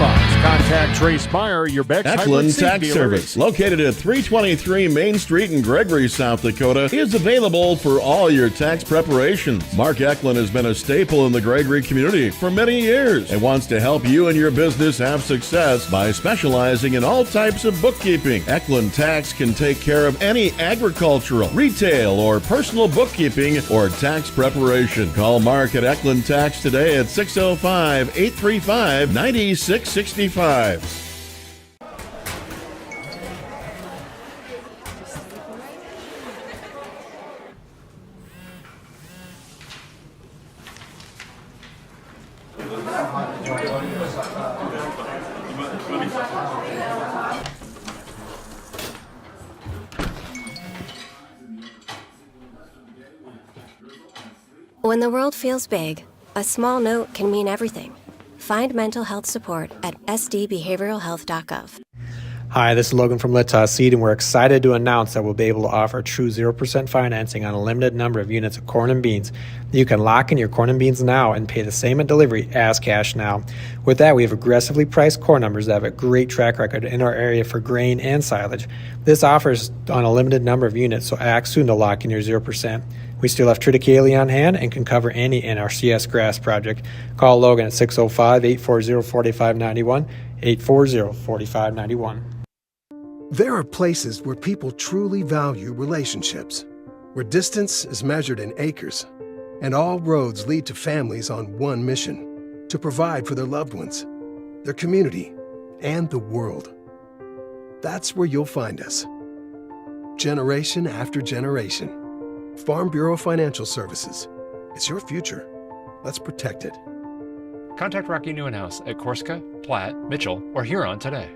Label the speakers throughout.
Speaker 1: box. Contact Trace Meyer, your Beck's
Speaker 2: Eklund Tax Service, located at 323 Main Street in Gregory, South Dakota, is available for all your tax preparations. Mark Eklund has been a staple in the Gregory community for many years and wants to help you and your business have success by specializing in all types of bookkeeping. Eklund Tax can take care of any agricultural, retail, or personal bookkeeping or tax preparation. Call Mark at Eklund Tax today at 605-835-9665.
Speaker 3: When the world feels big, a small note can mean everything. Find mental health support at sdbehavioralhealth.gov.
Speaker 4: Hi, this is Logan from Littoss Seed, and we're excited to announce that we'll be able to offer true 0% financing on a limited number of units of corn and beans. You can lock in your corn and beans now and pay the same at delivery as cash now. With that, we have aggressively priced corn numbers that have a great track record in our area for grain and silage. This offers on a limited number of units, so act soon to lock in your 0%. We still have triticale on hand and can cover any NRCS grass project. Call Logan at 605-840-4591, 840-4591.
Speaker 5: There are places where people truly value relationships, where distance is measured in acres, and all roads lead to families on one mission: to provide for their loved ones, their community, and the world. That's where you'll find us. Generation after generation. Farm Bureau Financial Services. It's your future. Let's protect it.
Speaker 6: Contact Rocky Neuenhouse at Corsica, Platte, Mitchell, or Huron today.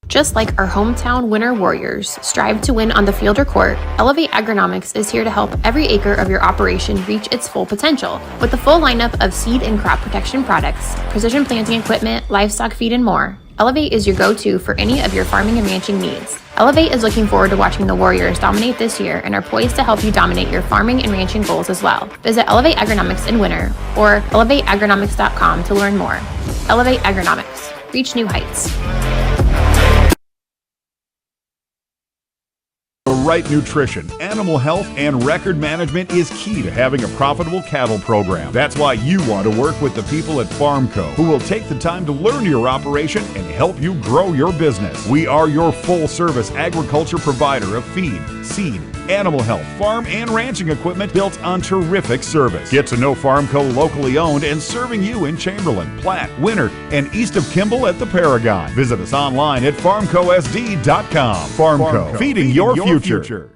Speaker 7: Just like our hometown winter warriors strive to win on the field or court, Elevate Agronomics is here to help every acre of your operation reach its full potential. With the full lineup of seed and crop protection products, precision planting equipment, livestock feed, and more, Elevate is your go-to for any of your farming and ranching needs. Elevate is looking forward to watching the Warriors dominate this year and are poised to help you dominate your farming and ranching goals as well. Visit Elevate Agronomics in winter or elevateagronomics.com to learn more. Elevate Agronomics. Reach new heights.
Speaker 8: The right nutrition, animal health, and record management is key to having a profitable cattle program. That's why you want to work with the people at Farmco, who will take the time to learn your operation and help you grow your business. We are your full-service agriculture provider of feed, seed, animal health, farm, and ranching equipment built on terrific service. Get to know Farmco locally owned and serving you in Chamberlain, Platte, Winter, and east of Kimball at the Paragon. Visit us online at farmcosd.com. Farmco, feeding your future.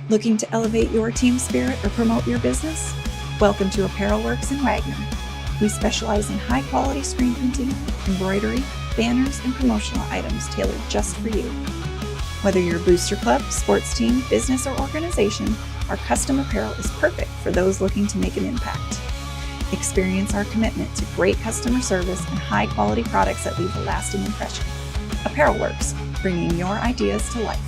Speaker 9: Looking to elevate your team spirit or promote your business? Welcome to Apparel Works in Wagner. We specialize in high-quality screen printing, embroidery, banners, and promotional items tailored just for you. Whether you're a booster club, sports team, business, or organization, our custom apparel is perfect for those looking to make an impact. Experience our commitment to great customer service and high-quality products that leave a lasting impression. Apparel Works, bringing your ideas to life.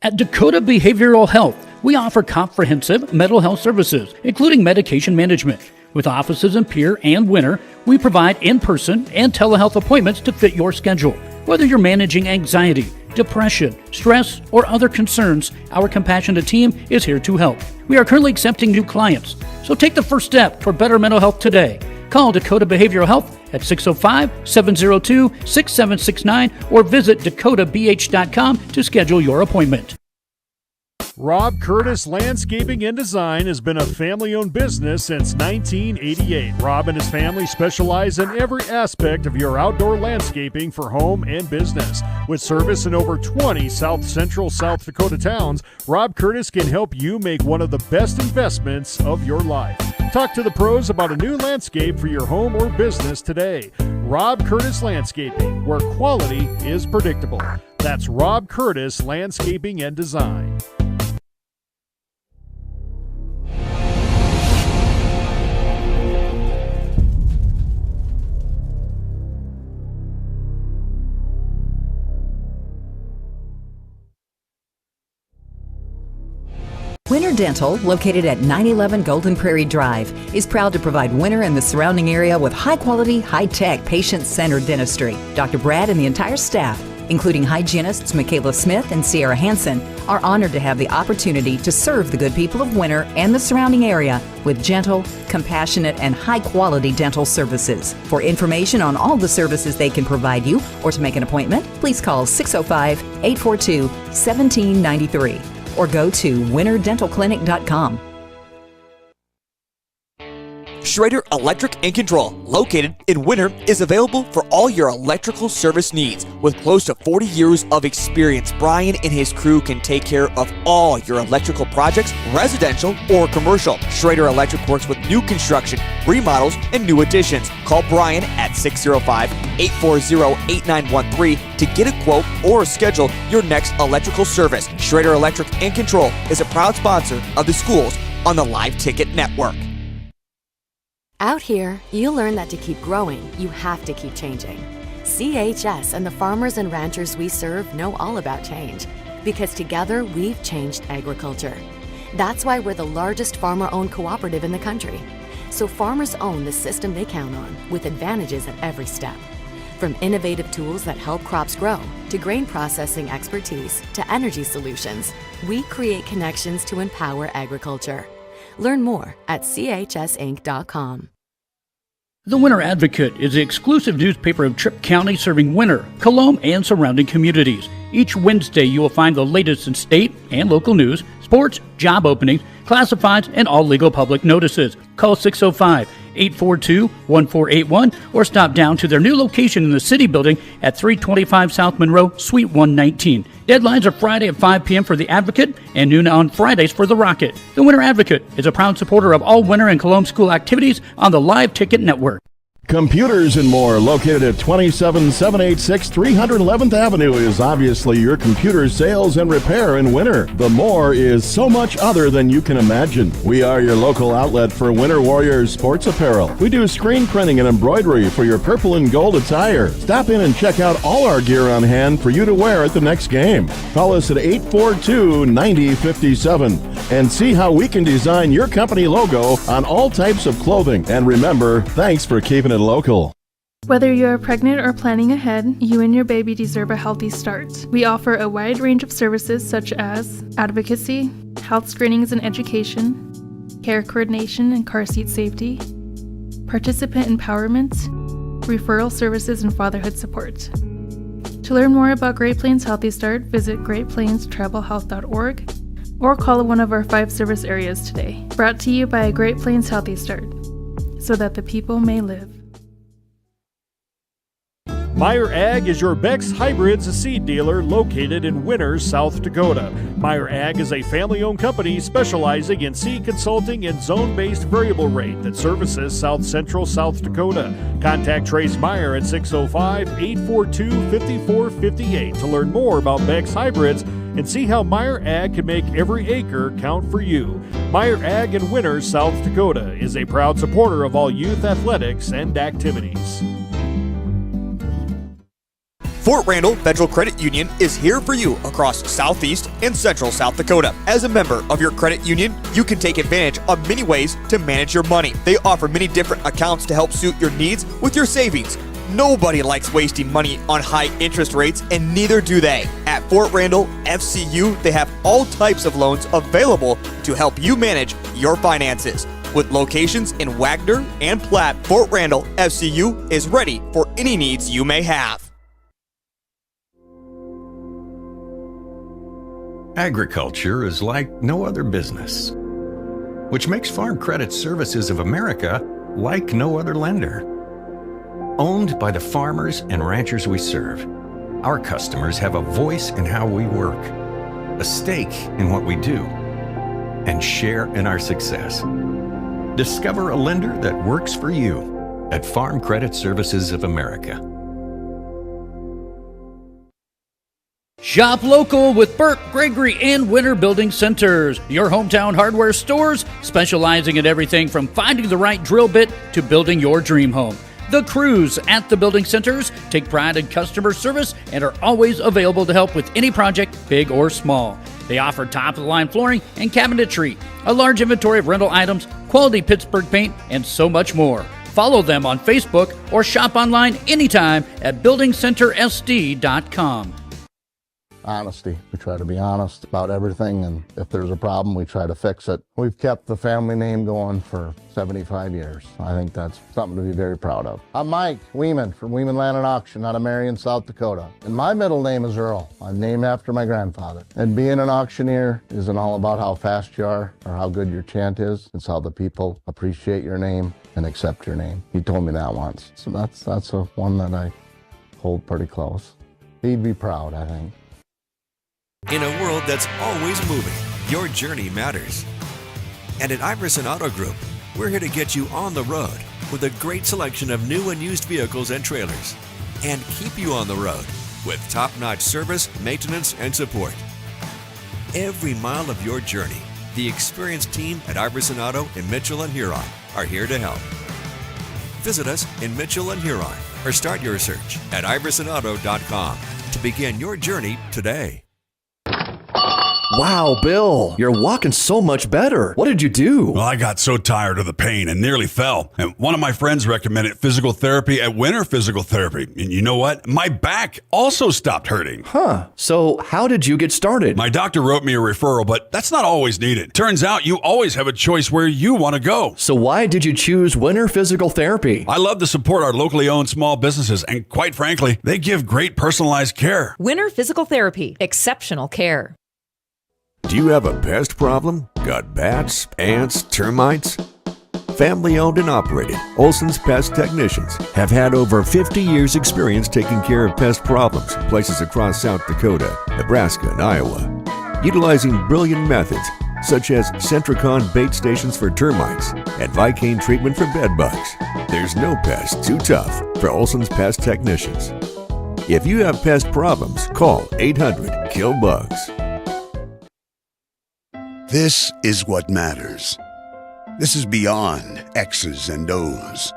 Speaker 10: At Dakota Behavioral Health, we offer comprehensive mental health services, including medication management. With offices in Pierre and Winter, we provide in-person and telehealth appointments to fit your schedule. Whether you're managing anxiety, depression, stress, or other concerns, our compassionate team is here to help. We are currently accepting new clients, so take the first step toward better mental health today. Call Dakota Behavioral Health at 605-702-6769 or visit dakotabh.com to schedule your appointment.
Speaker 1: Rob Curtis Landscaping and Design has been a family-owned business since 1988. Rob and his family specialize in every aspect of your outdoor landscaping for home and business. With service in over 20 south-central South Dakota towns, Rob Curtis can help you make one of the best investments of your life. Talk to the pros about a new landscape for your home or business today. Rob Curtis Landscaping, where quality is predictable. That's Rob Curtis Landscaping and Design.
Speaker 11: Winter Dental, located at 911 Golden Prairie Drive, is proud to provide Winter and the surrounding area with high-quality, high-tech, patient-centered dentistry. Dr. Brad and the entire staff, including hygienists Michaela Smith and Sierra Hansen, are honored to have the opportunity to serve the good people of Winter and the surrounding area with gentle, compassionate, and high-quality dental services. For information on all the services they can provide you or to make an appointment, please call 605-842-1793 or go to winterdentalclinic.com.
Speaker 12: Schrader Electric and Control, located in Winter, is available for all your electrical service needs. With close to 40 years of experience, Brian and his crew can take care of all your electrical projects, residential or commercial. Schrader Electric works with new construction, remodels, and new additions. Call Brian at 605-840-8913 to get a quote or schedule your next electrical service. Schrader Electric and Control is a proud sponsor of the schools on the Live Ticket Network.
Speaker 13: Out here, you learn that to keep growing, you have to keep changing. CHS and the farmers and ranchers we serve know all about change, because together we've changed agriculture. That's why we're the largest farmer-owned cooperative in the country. So farmers own the system they count on, with advantages at every step. From innovative tools that help crops grow, to grain processing expertise, to energy solutions, we create connections to empower agriculture. Learn more at chsinc.com.
Speaker 10: The Winter Advocate is the exclusive newspaper of Tripp County serving Winter, Colome, and surrounding communities. Each Wednesday you will find the latest in state and local news, sports, job openings, classifieds, and all legal public notices. Call 605-842-1481 or stop down to their new location in the City Building at 325 South Monroe, Suite 119. Deadlines are Friday at 5 p.m. for the Advocate and noon on Fridays for the Rocket. The Winter Advocate is a proud supporter of all Winter and Colome school activities on the Live Ticket Network.
Speaker 2: Computers and More, located at 27786 311th Avenue, is obviously your computer sales and repair in Winter. The More is so much other than you can imagine. We are your local outlet for Winter Warriors sports apparel. We do screen printing and embroidery for your purple and gold attire. Stop in and check out all our gear on hand for you to wear at the next game. Call us at 842-9057 and see how we can design your company logo on all types of clothing. And remember, thanks for keeping it local.
Speaker 14: Whether you are pregnant or planning ahead, you and your baby deserve a healthy start. We offer a wide range of services such as advocacy, health screenings and education, care coordination and car seat safety, participant empowerment, referral services, and fatherhood support. To learn more about Great Plains Healthy Start, visit greatplainstravelhealth.org or call one of our 5 service areas today. Brought to you by Great Plains Healthy Start, so that the people may live.
Speaker 1: Meyer Ag is your Beck's Hybrids seed dealer located in Winter, South Dakota. Meyer Ag is a family-owned company specializing in seed consulting and zone-based variable rate that services South Central South Dakota. Contact Trace Meyer at 605-842-5458 to learn more about Beck's Hybrids and see how Meyer Ag can make every acre count for you. Meyer Ag in Winter, South Dakota is a proud supporter of all youth athletics and activities.
Speaker 12: Fort Randall Federal Credit Union is here for you across Southeast and Central South Dakota. As a member of your credit union, you can take advantage of many ways to manage your money. They offer many different accounts to help suit your needs with your savings. Nobody likes wasting money on high interest rates, and neither do they. At Fort Randall FCU, they have all types of loans available to help you manage your finances. With locations in Wagner and Platte, Fort Randall FCU is ready for any needs you may have.
Speaker 15: Agriculture is like no other business, which makes Farm Credit Services of America like no other lender. Owned by the farmers and ranchers we serve, our customers have a voice in how we work, a stake in what we do, and share in our success. Discover a lender that works for you at Farm Credit Services of America.
Speaker 10: Shop local with Burke, Gregory, and Winter Building Centers, your hometown hardware stores specializing in everything from finding the right drill bit to building your dream home. The crews at the building centers take pride in customer service and are always available to help with any project, big or small. They offer top-of-the-line flooring and cabinetry, a large inventory of rental items, quality Pittsburgh paint, and so much more. Follow them on Facebook or shop online anytime at buildingcentersd.com.
Speaker 16: Honesty. We try to be honest about everything, and if there's a problem, we try to fix it. We've kept the family name going for 75 years. I think that's something to be very proud of. I'm Mike Weeman from Weeman Land and Auction out of Marion, South Dakota. And my middle name is Earl. I'm named after my grandfather. And being an auctioneer isn't all about how fast you are or how good your chant is. It's how the people appreciate your name and accept your name. He told me that once. So that's one that I hold pretty close. He'd be proud, I think.
Speaker 17: In a world that's always moving, your journey matters. And at Iverson Auto Group, we're here to get you on the road with a great selection of new and used vehicles and trailers, and keep you on the road with top-notch service, maintenance, and support. Every mile of your journey, the experienced team at Iverson Auto in Mitchell and Huron are here to help. Visit us in Mitchell and Huron or start your search at iversonauto.com to begin your journey today.
Speaker 18: Wow, Bill, you're walking so much better. What did you do?
Speaker 19: Well, I got so tired of the pain and nearly fell. And one of my friends recommended physical therapy at Winter Physical Therapy. And you know what? My back also stopped hurting.
Speaker 18: Huh. So how did you get started?
Speaker 19: My doctor wrote me a referral, but that's not always needed. Turns out you always have a choice where you want to go.
Speaker 18: So why did you choose Winter Physical Therapy?
Speaker 19: I love to support our locally owned small businesses, and quite frankly, they give great personalized care.
Speaker 20: Winter Physical Therapy. Exceptional care.
Speaker 17: Do you have a pest problem? Got bats, ants, termites? Family owned and operated, Olson's Pest Technicians have had over 50 years experience taking care of pest problems in places across South Dakota, Nebraska, and Iowa. Utilizing brilliant methods such as Centricon bait stations for termites and Vicane treatment for bed bugs. There's no pest too tough for Olson's Pest Technicians. If you have pest problems, call 800-KILL-BUGS.
Speaker 21: This is what matters. This is beyond X's and O's.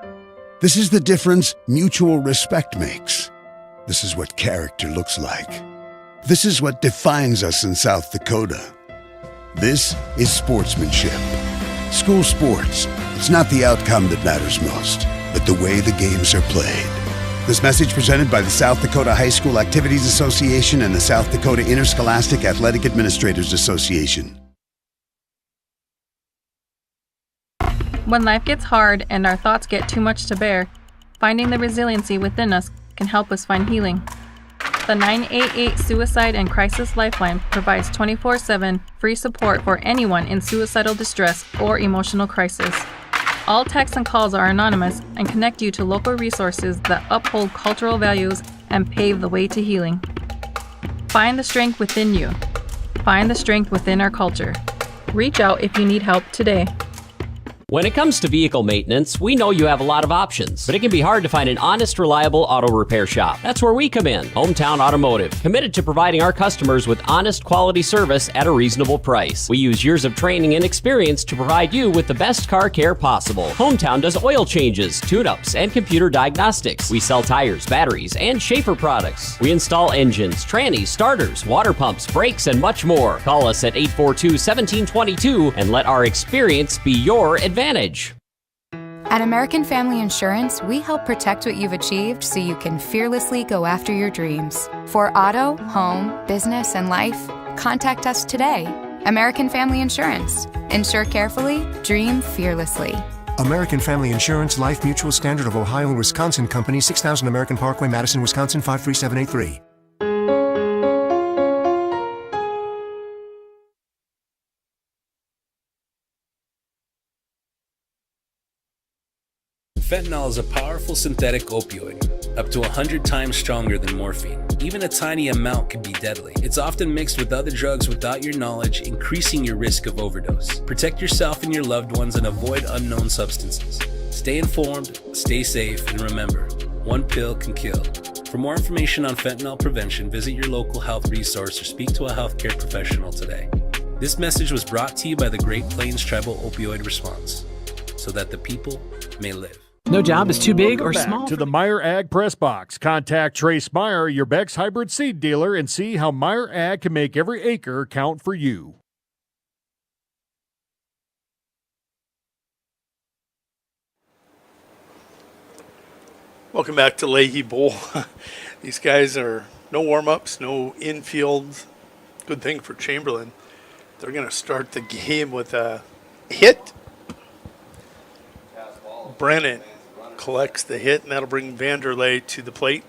Speaker 21: This is the difference mutual respect makes. This is what character looks like. This is what defines us in South Dakota. This is sportsmanship. School sports, it's not the outcome that matters most, but the way the games are played. This message presented by the South Dakota High School Activities Association and the South Dakota Interscholastic Athletic Administrators Association.
Speaker 14: When life gets hard and our thoughts get too much to bear, finding the resiliency within us can help us find healing. The 988 Suicide and Crisis Lifeline provides 24/7 free support for anyone in suicidal distress or emotional crisis. All texts and calls are anonymous and connect you to local resources that uphold cultural values and pave the way to healing. Find the strength within you. Find the strength within our culture. Reach out if you need help today.
Speaker 22: When it comes to vehicle maintenance, we know you have a lot of options, but it can be hard to find an honest, reliable auto repair shop. That's where we come in, Hometown Automotive, committed to providing our customers with honest, quality service at a reasonable price. We use years of training and experience to provide you with the best car care possible. Hometown does oil changes, tune-ups, and computer diagnostics. We sell tires, batteries, and Schaefer products. We install engines, trannies, starters, water pumps, brakes, and much more. Call us at 842-1722 and let our experience be your advantage.
Speaker 23: At American Family Insurance, we help protect what you've achieved so you can fearlessly go after your dreams. For auto, home, business, and life, contact us today. American Family Insurance. Insure carefully, dream fearlessly.
Speaker 24: American Family Insurance, Life Mutual, Standard of Ohio and Wisconsin Company, 6000 American Parkway, Madison, Wisconsin, 53783.
Speaker 25: Fentanyl is a powerful synthetic opioid, up to 100 times stronger than morphine. Even a tiny amount can be deadly. It's often mixed with other drugs without your knowledge, increasing your risk of overdose. Protect yourself and your loved ones and avoid unknown substances. Stay informed, stay safe, and remember, one pill can kill. For more information on fentanyl prevention, visit your local health resource or speak to a healthcare professional today. This message was brought to you by the Great Plains Tribal Opioid Response, so that the people may live.
Speaker 3: No job is too big or
Speaker 1: Welcome back
Speaker 3: small.
Speaker 1: to the Meyer Ag Press Box. Contact Trace Meyer, your Beck's hybrid seed dealer, and see how Meyer Ag can make every acre count for you.
Speaker 4: Welcome back to Leahy Bowl. These guys are no warm-ups, no infield. Good thing for Chamberlain. They're going to start the game with a hit. Brennan collects the hit, and that'll bring Vanderlei to the plate.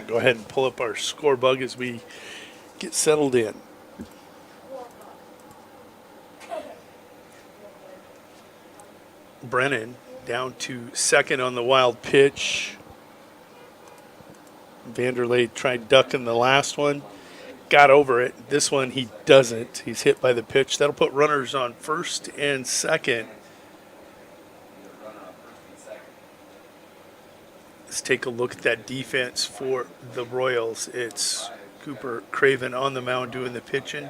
Speaker 4: Go ahead and pull up our score bug as we get settled in. Brennan down to second on the wild pitch. Vanderlei tried ducking the last one. Got over it. This one he doesn't. He's hit by the pitch. That'll put runners on first and second. Let's take a look at that defense for the Royals. It's Cooper Craven on the mound doing the pitching.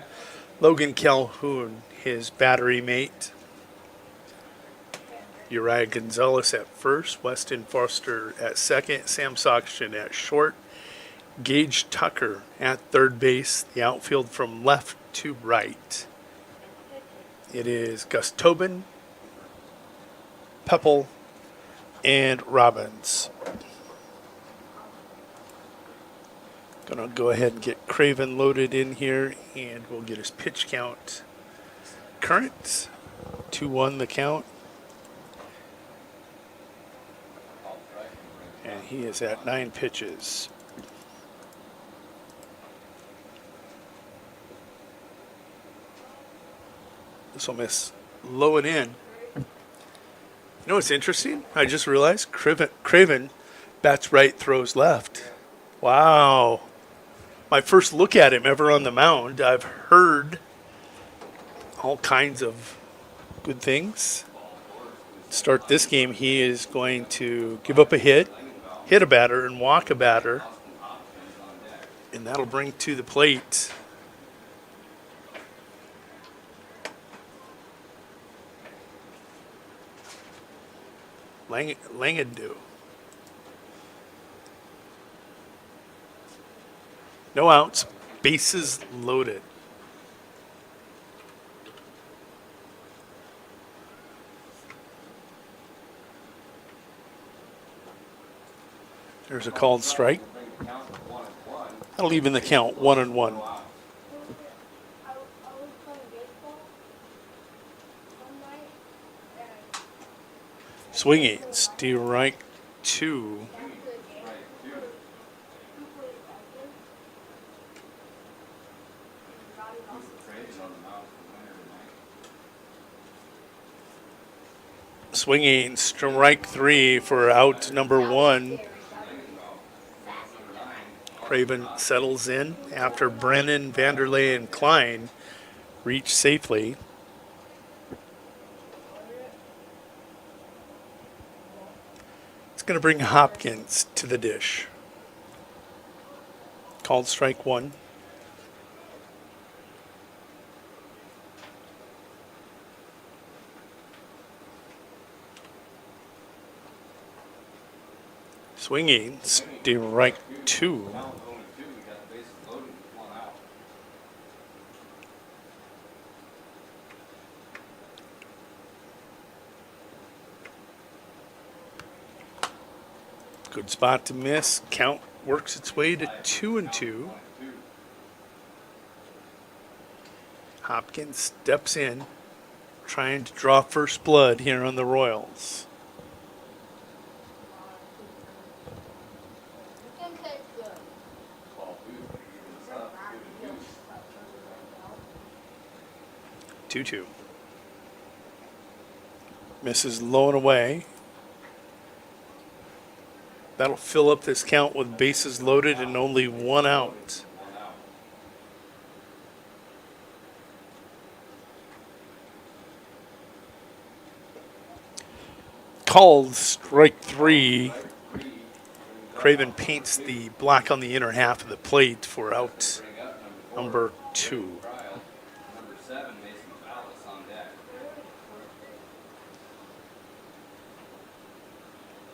Speaker 4: Logan Calhoun, his battery mate. Uriah Gonzalez at first. Weston Foster at second. Sam Soxton at short. Gage Tucker at third base. The outfield from left to right. It is Gus Tobin, Pepple, and Robbins. Gonna go ahead and get Craven loaded in here, and we'll get his pitch count current. 2-1 the count. And he is at 9 pitches. This will miss low and in. You know what's interesting? I just realized Craven bats right, throws left. Wow. My first look at him ever on the mound. I've heard all kinds of good things. To start this game, he is going to give up a hit a batter, and walk a batter. And that'll bring to the plate Langendu. No outs, bases loaded. There's a called strike. That'll even the count 1-1. Swinging, strike 2. Swinging, strike 3 for out number 1. Craven settles in after Brennan, Vanderlei, and Klein reach safely. It's going to bring Hopkins to the dish. Called strike 1. Swinging, strike 2. Good spot to miss. Count works its way to 2-2. Hopkins steps in, trying to draw first blood here on the Royals. Two. Misses low and away. That'll fill up this count with bases loaded and only 1 out. Called strike 3. Craven paints the black on the inner half of the plate for out number 2.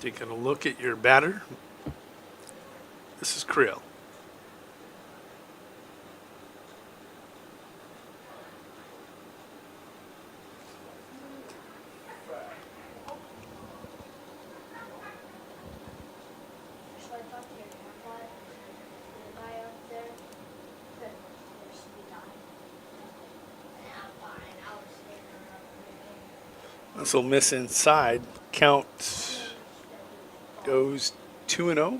Speaker 4: Taking a look at your batter. This is Creel. This will miss inside. Count goes 2-0.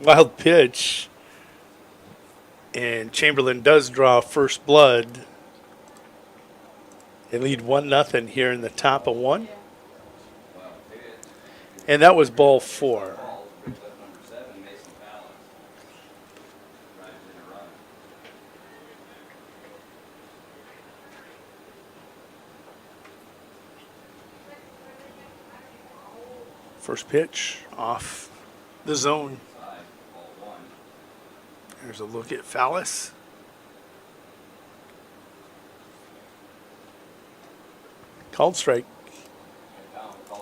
Speaker 4: Wild pitch. And Chamberlain does draw first blood. They lead 1-0 here in the top of one. And that was ball 4. First pitch off the zone. There's a look at Fallis. Called strike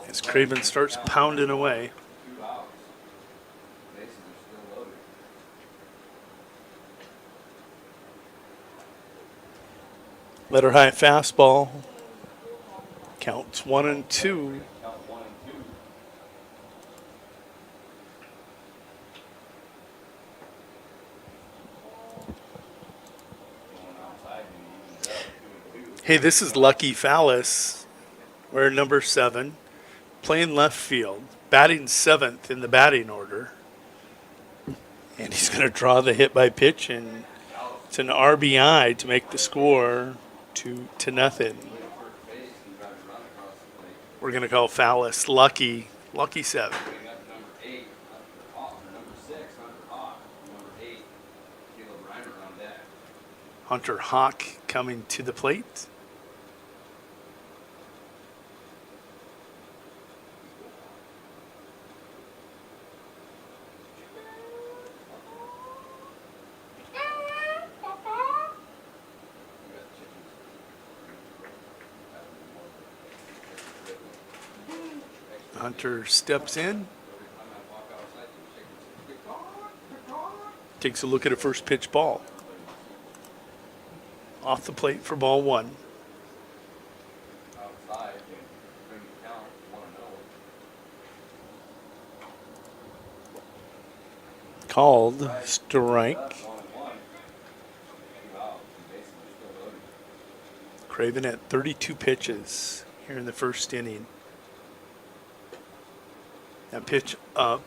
Speaker 4: as Craven starts pounding away. Letter high fastball. Counts 1-2. Hey, this is Lucky Fallis. We're number 7, playing left field, batting 7th in the batting order. And he's going to draw the hit by pitch, and it's an RBI to make the score 2-0. We're going to call Fallis Lucky 7. Hunter Hawk coming to the plate. Hunter steps in. Takes a look at a first pitch ball. Off the plate for ball 1. Called strike. Craven at 32 pitches here in the first inning. That pitch up.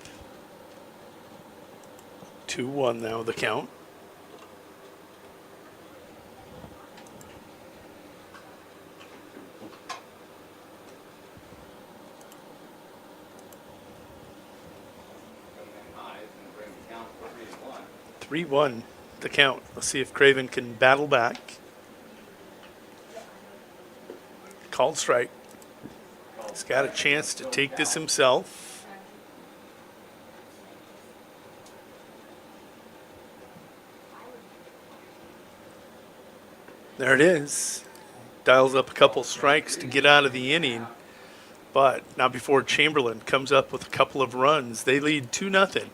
Speaker 4: 2-1 now the count. Three 3-1 the count. Let's see if Craven can battle back. Called strike. He's got a chance to take this himself. There it is. Dials up a couple strikes to get out of the inning. But not before Chamberlain comes up with a couple of runs. They lead 2-0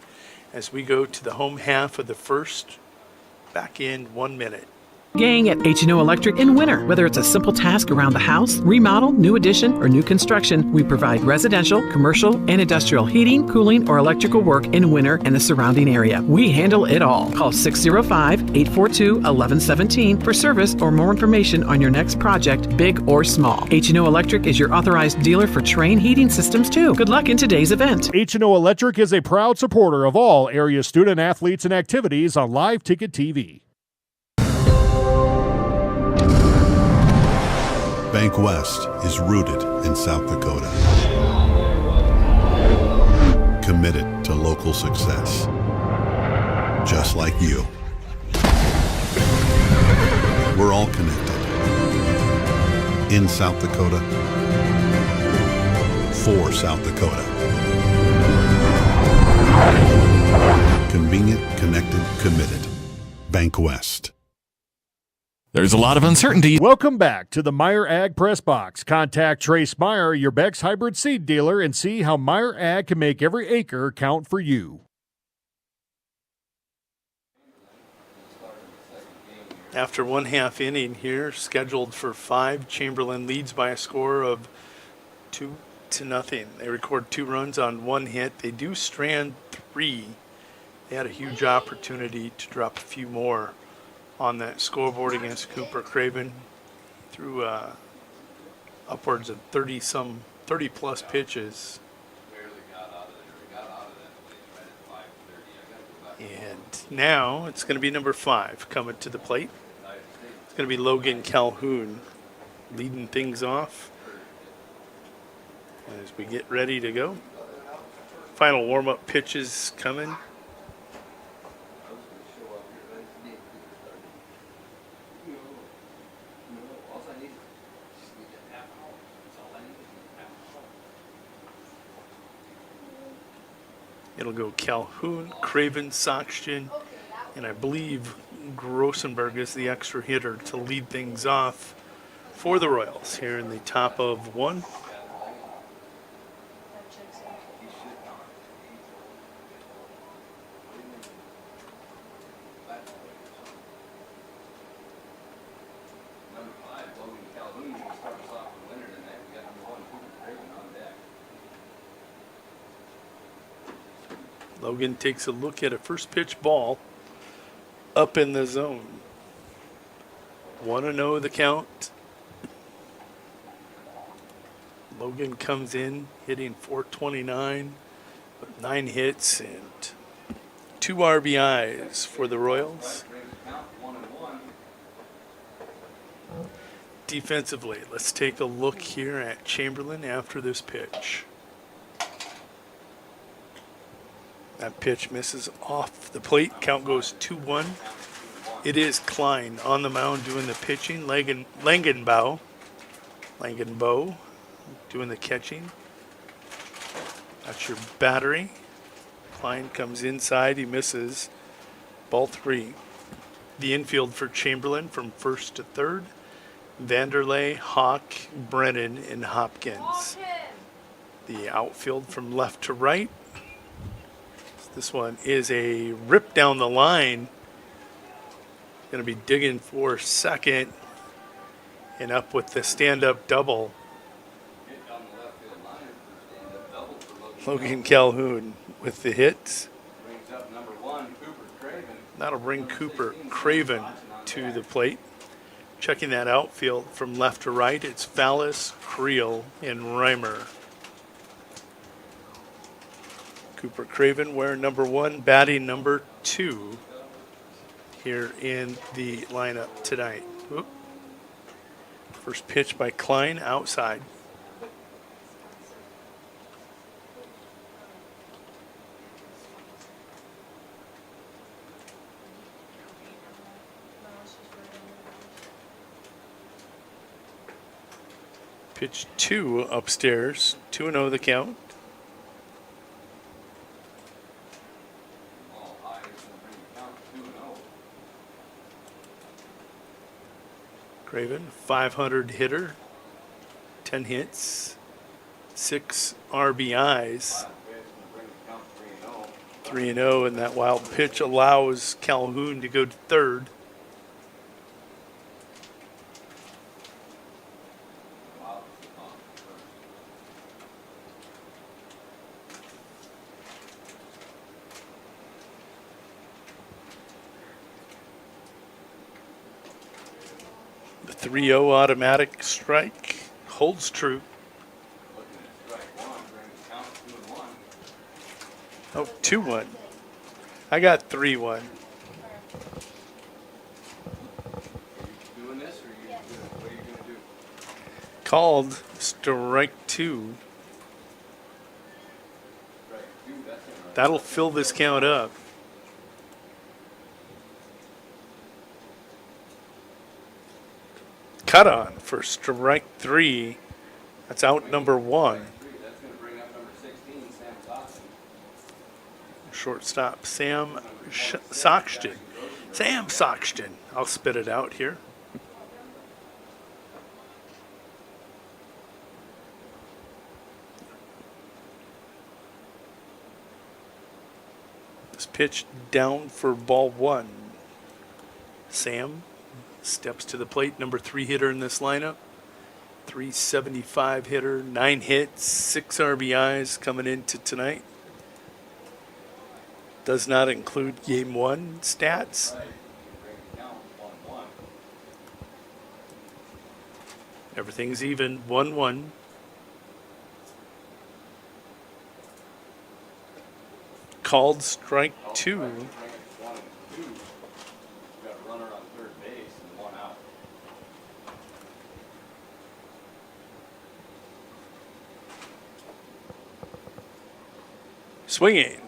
Speaker 4: as we go to the home half of the first. Back in 1 minute.
Speaker 3: Gang at H&O Electric in winter. Whether it's a simple task around the house, remodel, new addition, or new construction, we provide residential, commercial, and industrial heating, cooling, or electrical work in winter and the surrounding area. We handle it all. Call 605-842-1117 for service or more information on your next project, big or small. H&O Electric is your authorized dealer for Trane heating systems too. Good luck in today's event.
Speaker 1: H&O Electric is a proud supporter of all area student athletes and activities on Live Ticket TV.
Speaker 5: Bank West is rooted in South Dakota. Committed to local success. Just like you. We're all connected. In South Dakota. For South Dakota. Convenient, connected, committed. Bank West.
Speaker 6: There's a lot of uncertainty.
Speaker 1: Welcome back to the Meyer Ag Press Box. Contact Trace Meyer, your Beck's hybrid seed dealer, and see how Meyer Ag can make every acre count for you.
Speaker 4: After 1/2 inning here, scheduled for 5, Chamberlain leads by a score of 2-0. They record 2 runs on 1 hit. They do strand 3. They had a huge opportunity to drop a few more on that scoreboard against Cooper Craven. Threw upwards of 30 plus pitches. And now it's going to be number 5 coming to the plate. It's going to be Logan Calhoun leading things off as we get ready to go. Final warm-up pitches coming. It'll go Calhoun, Craven, Soxton, and I believe Grossenberg is the extra hitter to lead things off for the Royals here in the top of 1. Logan takes a look at a first pitch ball up in the zone. 1-0 the count. Logan comes in hitting .429 with 9 hits and 2 RBIs for the Royals. Defensively, let's take a look here at Chamberlain after this pitch. That pitch misses off the plate. Count goes 2-1. It is Klein on the mound doing the pitching. Langenbow doing the catching. That's your battery. Klein comes inside. He misses. Ball 3. The infield for Chamberlain from first to third. Vanderlei, Hawk, Brennan, and Hopkins. The outfield from left to right. This one is a rip down the line. Going to be digging for second and up with the stand-up double. Logan Calhoun with the hit. That'll bring Cooper Craven to the plate. Checking that outfield from left to right, it's Fallis, Creel, and Reimer. Cooper Craven wearing number 1, batting number 2 here in the lineup tonight. Oop. First pitch by Klein outside. Pitch 2 upstairs, 2-0 the count. Craven, 500 hitter, 10 hits, 6 RBIs, 3-0, and that wild pitch allows Calhoun to go to third. The 3-0 automatic strike holds true. Oh, 2-1. I got 3-1. Called strike 2. That'll fill this count up. Cut on for strike 3. That's out number 1. Shortstop Sam Soxton. Sam Soxton. I'll spit it out here. This pitch down for ball one. Sam steps to the plate, number 3 hitter in this lineup. 375 hitter, 9 hits, 6 RBIs coming into tonight. Does not include game 1 stats. Everything's even, 1-1. Called strike 2. Swinging.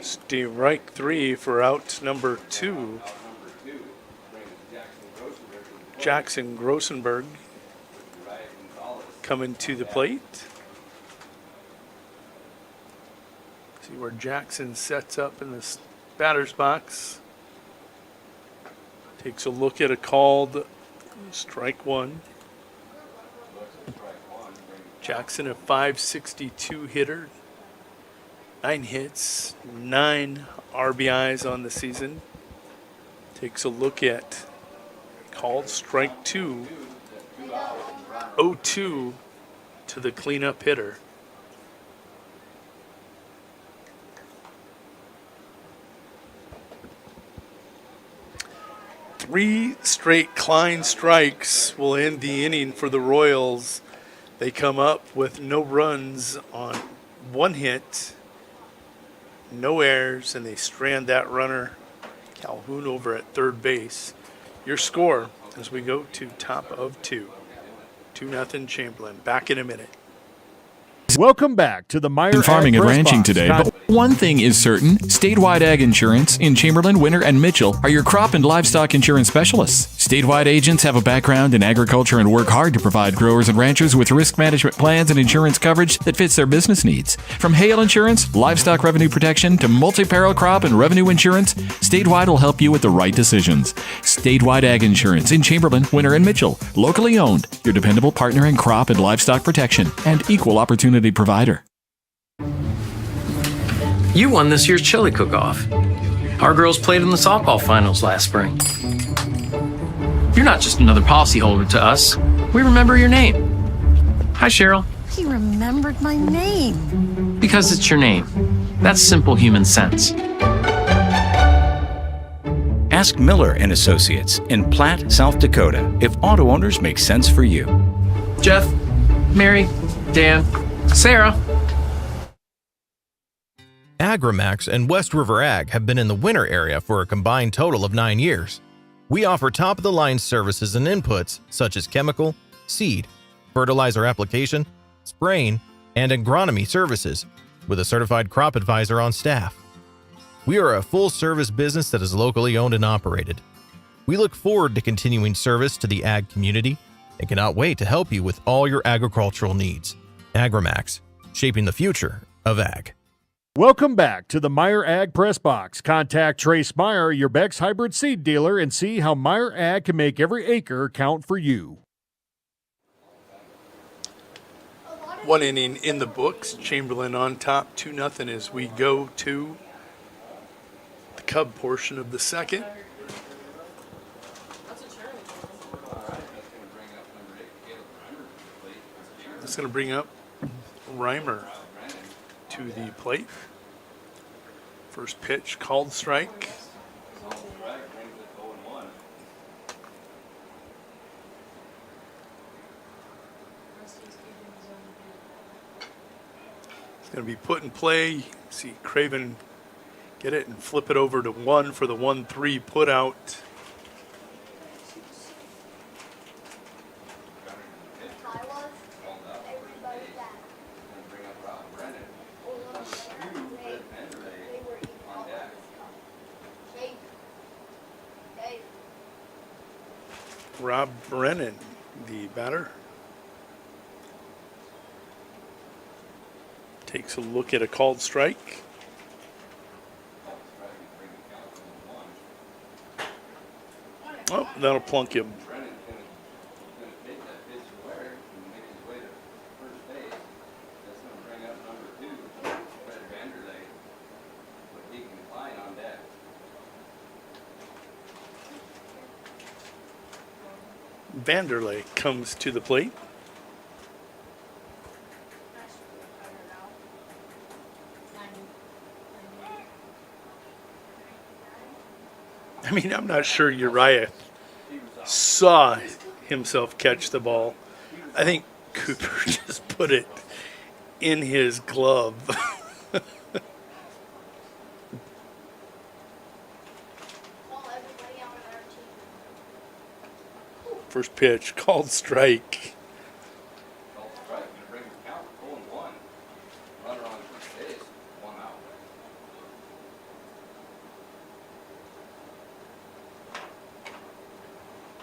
Speaker 4: Strike 3 for out number 2. Jackson Grossenberg coming to the plate. See where Jackson sets up in this batter's box. Takes a look at a called strike 1. Jackson, a .562 hitter. 9 hits, 9 RBIs on the season. Takes a look at called strike 2. 0-2 to the cleanup hitter. Three straight Klein strikes will end the inning for the Royals. They come up with no runs on 1 hit, no errors, and they strand that runner, Calhoun, over at third base. Your score as we go to top of 2. 2-0 Chamberlain. Back in a minute.
Speaker 1: Welcome back to the Meyer
Speaker 6: In farming
Speaker 1: Ag
Speaker 6: and
Speaker 1: Press
Speaker 6: ranching
Speaker 1: Box.
Speaker 6: today, but one thing is certain, statewide ag insurance in Chamberlain, Winter, and Mitchell are your crop and livestock insurance specialists. Statewide agents have a background in agriculture and work hard to provide growers and ranchers with risk management plans and insurance coverage that fits their business needs. From hail insurance, livestock revenue protection, to multi-peril crop and revenue insurance, Statewide will help you with the right decisions. Statewide ag insurance in Chamberlain, Winter, and Mitchell. Locally owned, your dependable partner in crop and livestock protection and equal opportunity provider.
Speaker 7: You won this year's chili cook-off. Our girls played in the softball finals last spring. You're not just another policyholder to us. We remember your name. Hi, Cheryl.
Speaker 8: He remembered my name.
Speaker 7: Because it's your name. That's simple human sense.
Speaker 9: Ask Miller and Associates in Platte, South Dakota, if auto owners make sense for you.
Speaker 7: Jeff, Mary, Dan, Sarah.
Speaker 11: Agrimax and West River Ag have been in the winter area for a combined total of 9 years. We offer top-of-the-line services and inputs such as chemical, seed, fertilizer application, spraying, and agronomy services with a certified crop advisor on staff. We are a full-service business that is locally owned and operated. We look forward to continuing service to the ag community and cannot wait to help you with all your agricultural needs. Agrimax, shaping the future of ag.
Speaker 1: Welcome back to the Meyer Ag Press Box. Contact Trace Meyer, your Beck's hybrid seed dealer, and see how Meyer Ag can make every acre count for you.
Speaker 4: 1 inning in the books. Chamberlain on top, 2-0 as we go to the Cub portion of the second. It's going to bring up Reimer to the plate. First pitch called strike. It's going to be put in play. See Craven get it and flip it over to 1 for the 1-3 put out. Rob Brennan, the batter, takes a look at a called strike. Oh, that'll plunk him. Vanderlei comes to the plate. I mean, I'm not sure Uriah saw himself catch the ball. I think Cooper just put it in his glove. First pitch, called strike.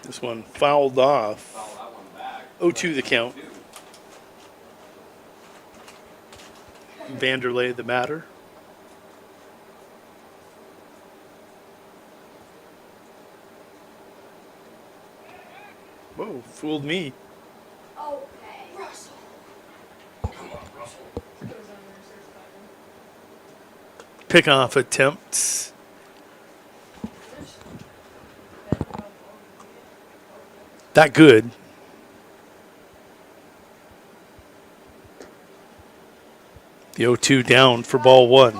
Speaker 4: This one fouled off. 0-2 the count. Vanderlei the batter. Whoa, fooled me. Pickoff attempts. That good. The 0-2 down for ball one.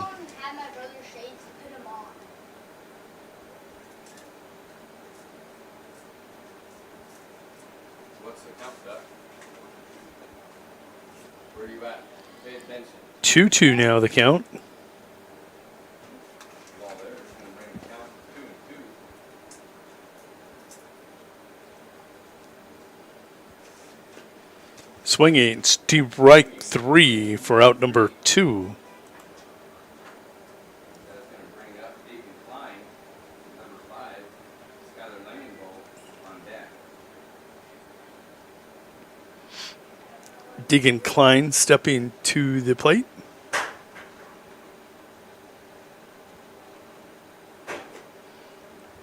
Speaker 2: What's the count, Doug? Where are you at? Pay attention.
Speaker 4: 2-2 now the count.
Speaker 2: Ball there is going to bring the count to 2-2.
Speaker 4: Swinging, strike 3 for out number 2.
Speaker 2: That's going to bring up Deacon Klein, number 5. Skylar Langenbolt on deck.
Speaker 4: Deacon Klein stepping to the plate.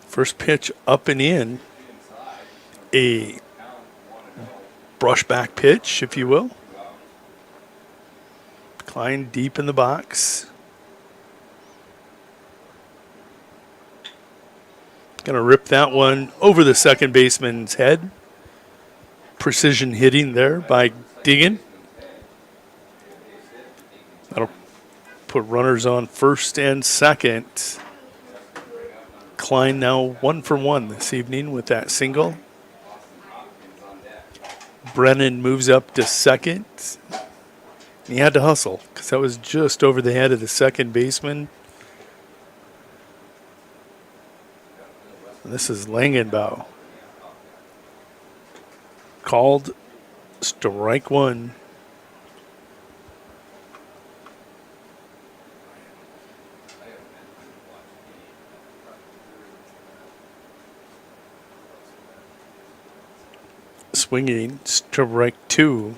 Speaker 4: First pitch up and in. A brushback pitch, if you will. Klein deep in the box. Gonna rip that one over the second baseman's head. Precision hitting there by Deegan. That'll put runners on first and second. Klein now 1 for 1 this evening with that single. Brennan moves up to second. He had to hustle because that was just over the head of the second baseman. And this is Langenbaugh. Called strike 1. Swinging, strike 2.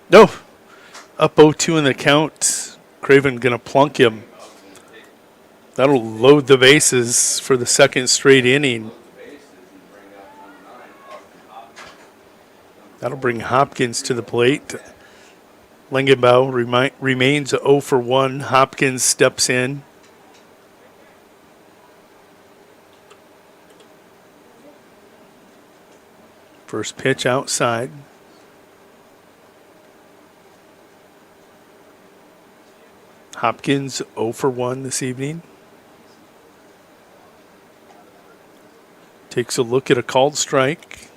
Speaker 4: No. Up 0-2 in the count. Craven going to plunk him. That'll load the bases for the second straight inning. That'll bring Hopkins to the plate. Langenbaugh remains 0 for 1. Hopkins steps in. First pitch outside. Hopkins 0 for 1 this evening. Takes a look at a called strike.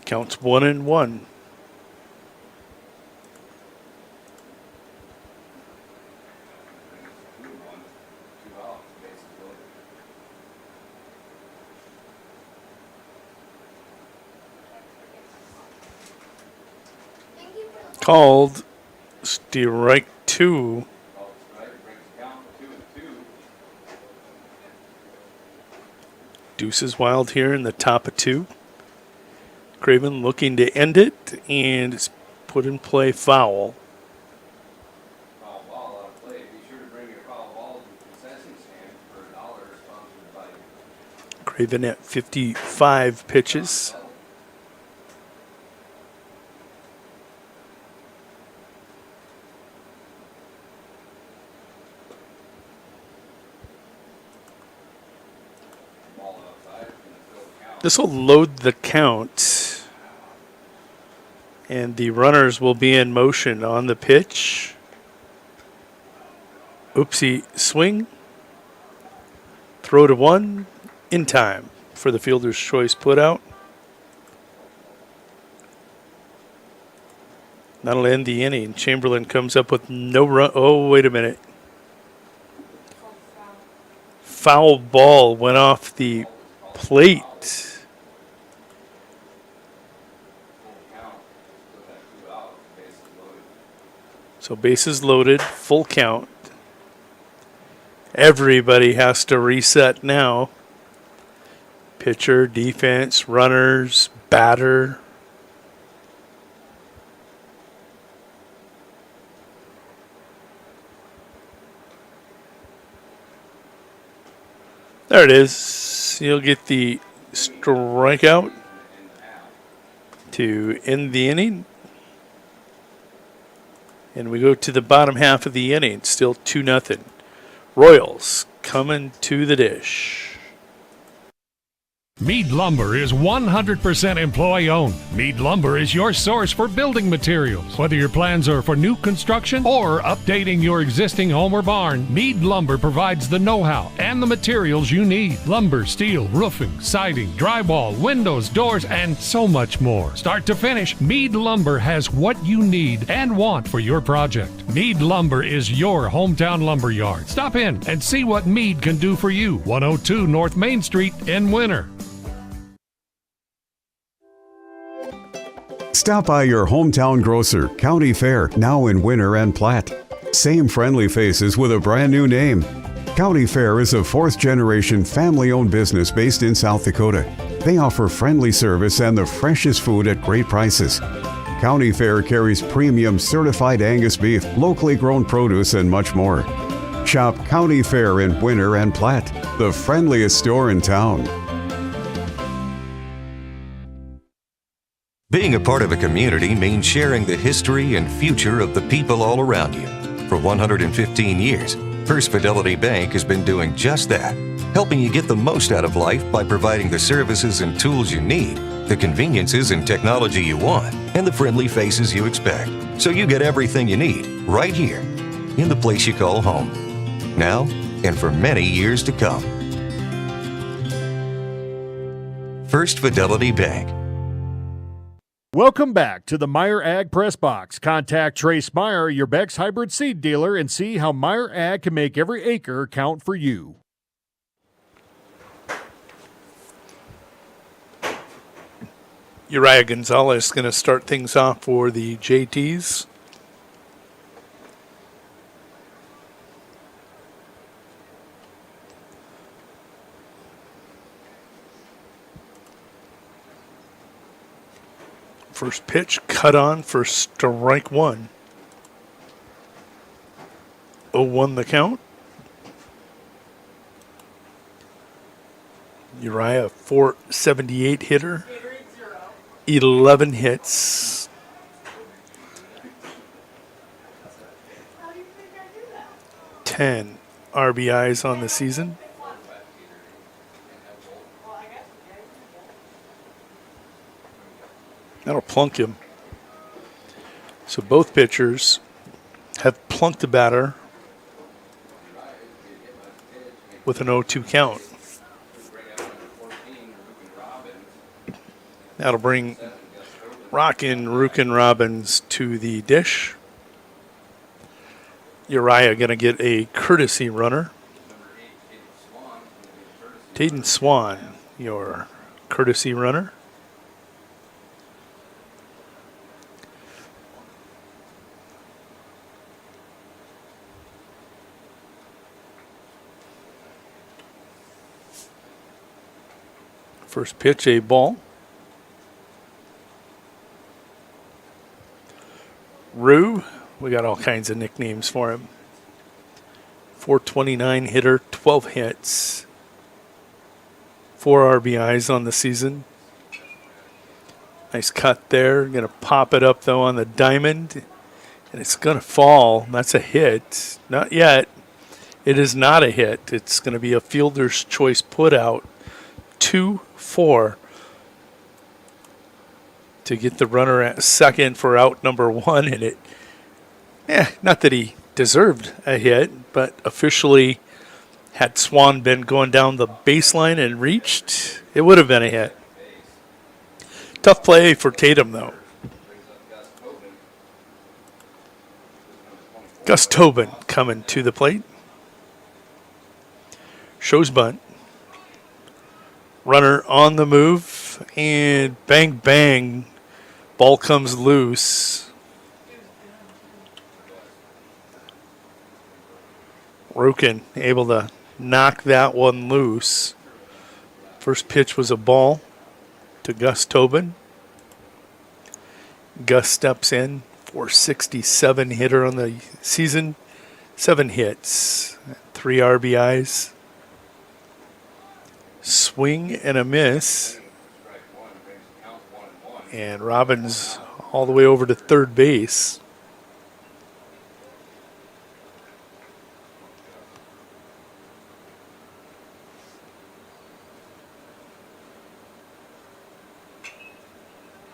Speaker 4: Counts 1-1. Called strike 2. Deuces wild here in the top of 2. Craven looking to end it, and it's put in play foul.
Speaker 2: Foul ball out of play. Be sure to bring your foul balls to the concession stand for $1 sponsored by
Speaker 4: Craven at 55 pitches. This will load the count, and the runners will be in motion on the pitch. Oopsie swing. Throw to one in time for the fielder's choice put out. That'll end the inning. Chamberlain comes up with no run. Oh, wait a minute. Foul ball went off the plate. So bases loaded, full count. Everybody has to reset now. Pitcher, defense, runners, batter. There it is. You'll get the strikeout to end the inning. And we go to the bottom half of the inning, still 2-0. Royals coming to the dish.
Speaker 1: Mead Lumber is 100% employee-owned. Mead Lumber is your source for building materials. Whether your plans are for new construction or updating your existing home or barn, Mead Lumber provides the know-how and the materials you need. Lumber, steel, roofing, siding, drywall, windows, doors, and so much more. Start to finish, Mead Lumber has what you need and want for your project. Mead Lumber is your hometown lumber yard. Stop in and see what Mead can do for you. 102 North Main Street in Winter.
Speaker 10: Stop by your hometown grocer, County Fair, now in Winter and Platte. Same friendly faces with a brand new name. County Fair is a fourth-generation family-owned business based in South Dakota. They offer friendly service and the freshest food at great prices. County Fair carries premium certified Angus beef, locally grown produce, and much more. Shop County Fair in Winter and Platte, the friendliest store in town.
Speaker 12: Being a part of a community means sharing the history and future of the people all around you. For 115 years, First Fidelity Bank has been doing just that, helping you get the most out of life by providing the services and tools you need, the conveniences and technology you want, and the friendly faces you expect. So you get everything you need right here in the place you call home. Now and for many years to come. First Fidelity Bank.
Speaker 1: Welcome back to the Meyer Ag Press Box. Contact Trace Meyer, your Beck's hybrid seed dealer, and see how Meyer Ag can make every acre count for you.
Speaker 4: Uriah Gonzalez is going to start things off for the JTs. First pitch cut on for strike one. 0-1 the count. Uriah, 478 hitter. 11 hits. Ten RBIs on the season. That'll plunk him. So both pitchers have plunked the batter with an 0-2 count. That'll bring Rockin' Rukin Robbins to the dish. Uriah going to get a courtesy runner. Taden Swan, your courtesy runner. First pitch, a ball. Rue, we got all kinds of nicknames for him. 429 hitter, 12 hits. 4 RBIs on the season. Nice cut there. Going to pop it up, though, on the diamond. And it's going to fall. That's a hit. Not yet. It is not a hit. It's going to be a fielder's choice put out. 2-4 to get the runner at second for out number 1. And it, not that he deserved a hit, but officially, had Swan been going down the baseline and reached, it would have been a hit. Tough play for Tatum, though. Gus Tobin coming to the plate. Shows bunt. Runner on the move, and bang, bang. Ball comes loose. Roken able to knock that one loose. First pitch was a ball to Gus Tobin. Gus steps in, 467 hitter on the season, 7 hits, 3 RBIs. Swing and a miss. And Robbins all the way over to third base.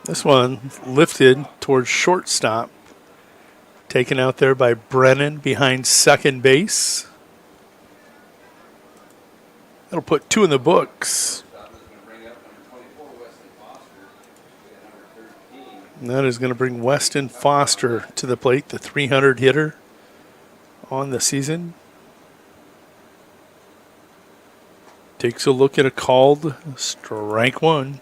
Speaker 4: This one lifted towards shortstop. Taken out there by Brennan behind second base. That'll put 2 in the books. And that is going to bring Weston Foster to the plate, the 300 hitter on the season. Takes a look at a called strike 1.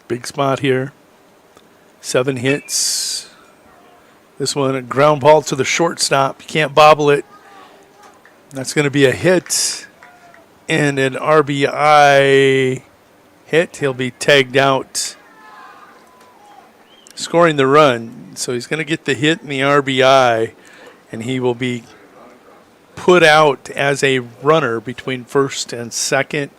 Speaker 4: Big spot here. 7 hits. This one, a ground ball to the shortstop. You can't bobble it. That's going to be a hit and an RBI hit. He'll be tagged out, scoring the run. So he's going to get the hit and the RBI, and he will be put out as a runner between first and second.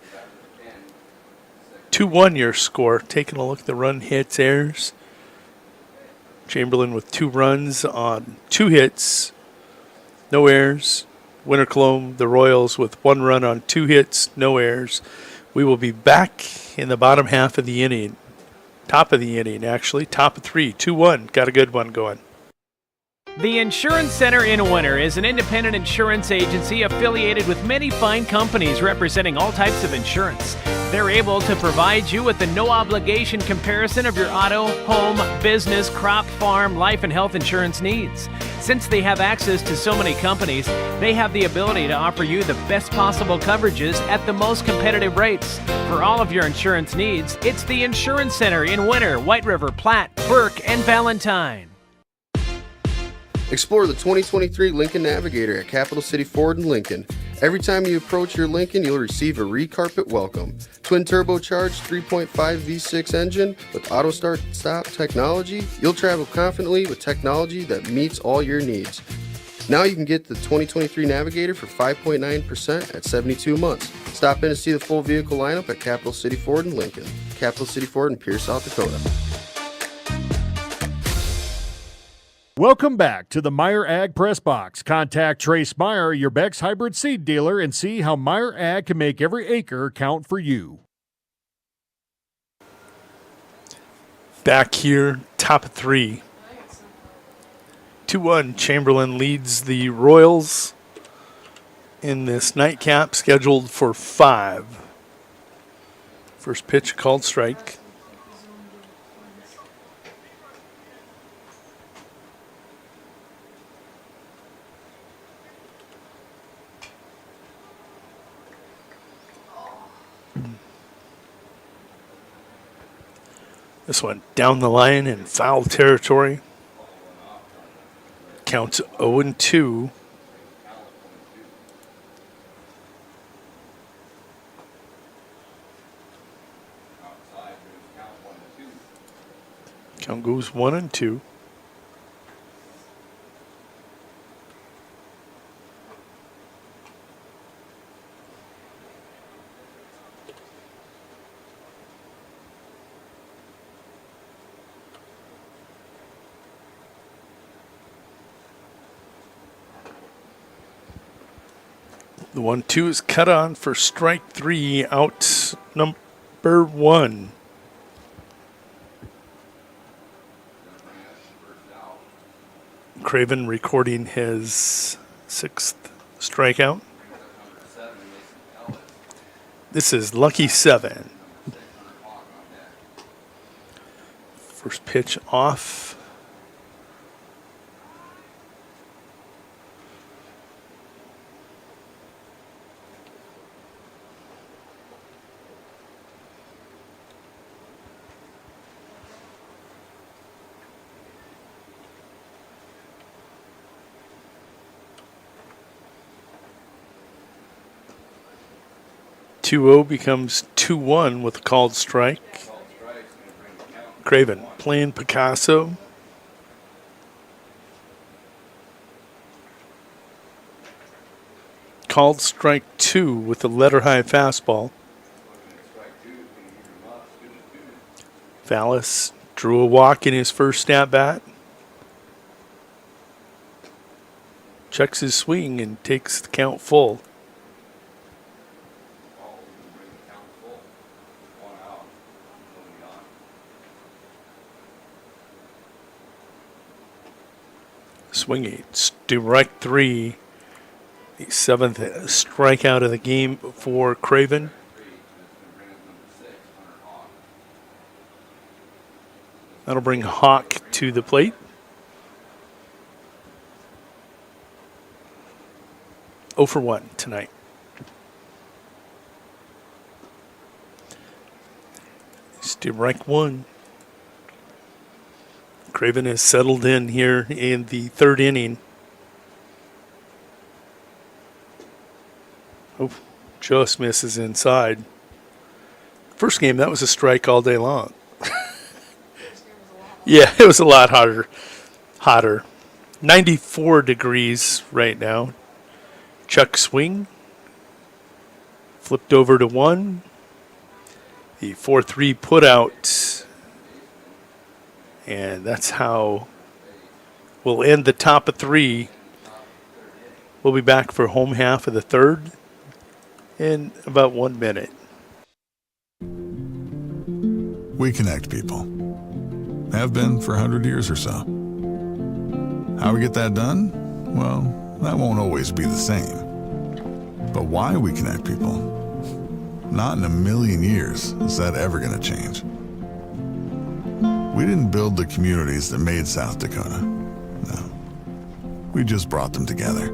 Speaker 4: 2-1 your score. Taking a look at the run, hits, errors. Chamberlain with 2 runs on 2 hits, no errors. Winter Colome, the Royals with 1 run on 2 hits, no errors. We will be back in the bottom half of the inning. Top of the inning, actually. Top of 3, 2-1. Got a good one going.
Speaker 13: The Insurance Center in Winter is an independent insurance agency affiliated with many fine companies representing all types of insurance. They're able to provide you with the no-obligation comparison of your auto, home, business, crop, farm, life, and health insurance needs. Since they have access to so many companies, they have the ability to offer you the best possible coverages at the most competitive rates. For all of your insurance needs, it's the Insurance Center in Winter, White River, Platte, Burke, and Valentine.
Speaker 15: Explore the 2023 Lincoln Navigator at Capital City Ford in Lincoln. Every time you approach your Lincoln, you'll receive a re-carpet welcome. Twin turbocharged 3.5 V6 engine with auto start stop technology, you'll travel confidently with technology that meets all your needs. Now you can get the 2023 Navigator for 5.9% at 72 months. Stop in to see the full vehicle lineup at Capital City Ford in Lincoln. Capital City Ford in Pierce, South Dakota.
Speaker 1: Welcome back to the Meyer Ag Press Box. Contact Trace Meyer, your Beck's hybrid seed dealer, and see how Meyer Ag can make every acre count for you.
Speaker 4: Back here, top of 3. 2-1, Chamberlain leads the Royals in this nightcap scheduled for 5. First pitch called strike. This one down the line in foul territory. Counts 0-2. Count goes 1-2. The 1-2 is cut on for strike 3, out number 1. Craven recording his 6th strikeout. This is lucky 7. First pitch off. Becomes 2-1 with a called strike. Craven playing Picasso. Called strike 2 with a letter high fastball. Vallis drew a walk in his first at bat. Checks his swing and takes the count full. Swing 8, strike 3, the 7th strikeout of the game for Craven. That'll bring Hawk to the plate. Oh for 1 tonight. Strike 1. Craven has settled in here in the 3rd inning. Oh, just misses inside. First game, that was a strike all day long. Yeah, it was a lot hotter. 94 degrees right now. Chuck swing. Flipped over to 1. The 4-3 put out. And that's how we'll end the top of 3. We'll be back for home half of the 3rd in about 1 minute.
Speaker 16: We connect people. Have been for 100 years or so. How we get that done? Well, that won't always be the same. But why we connect people? Not in a million years is that ever going to change. We didn't build the communities that made South Dakota. No. We just brought them together.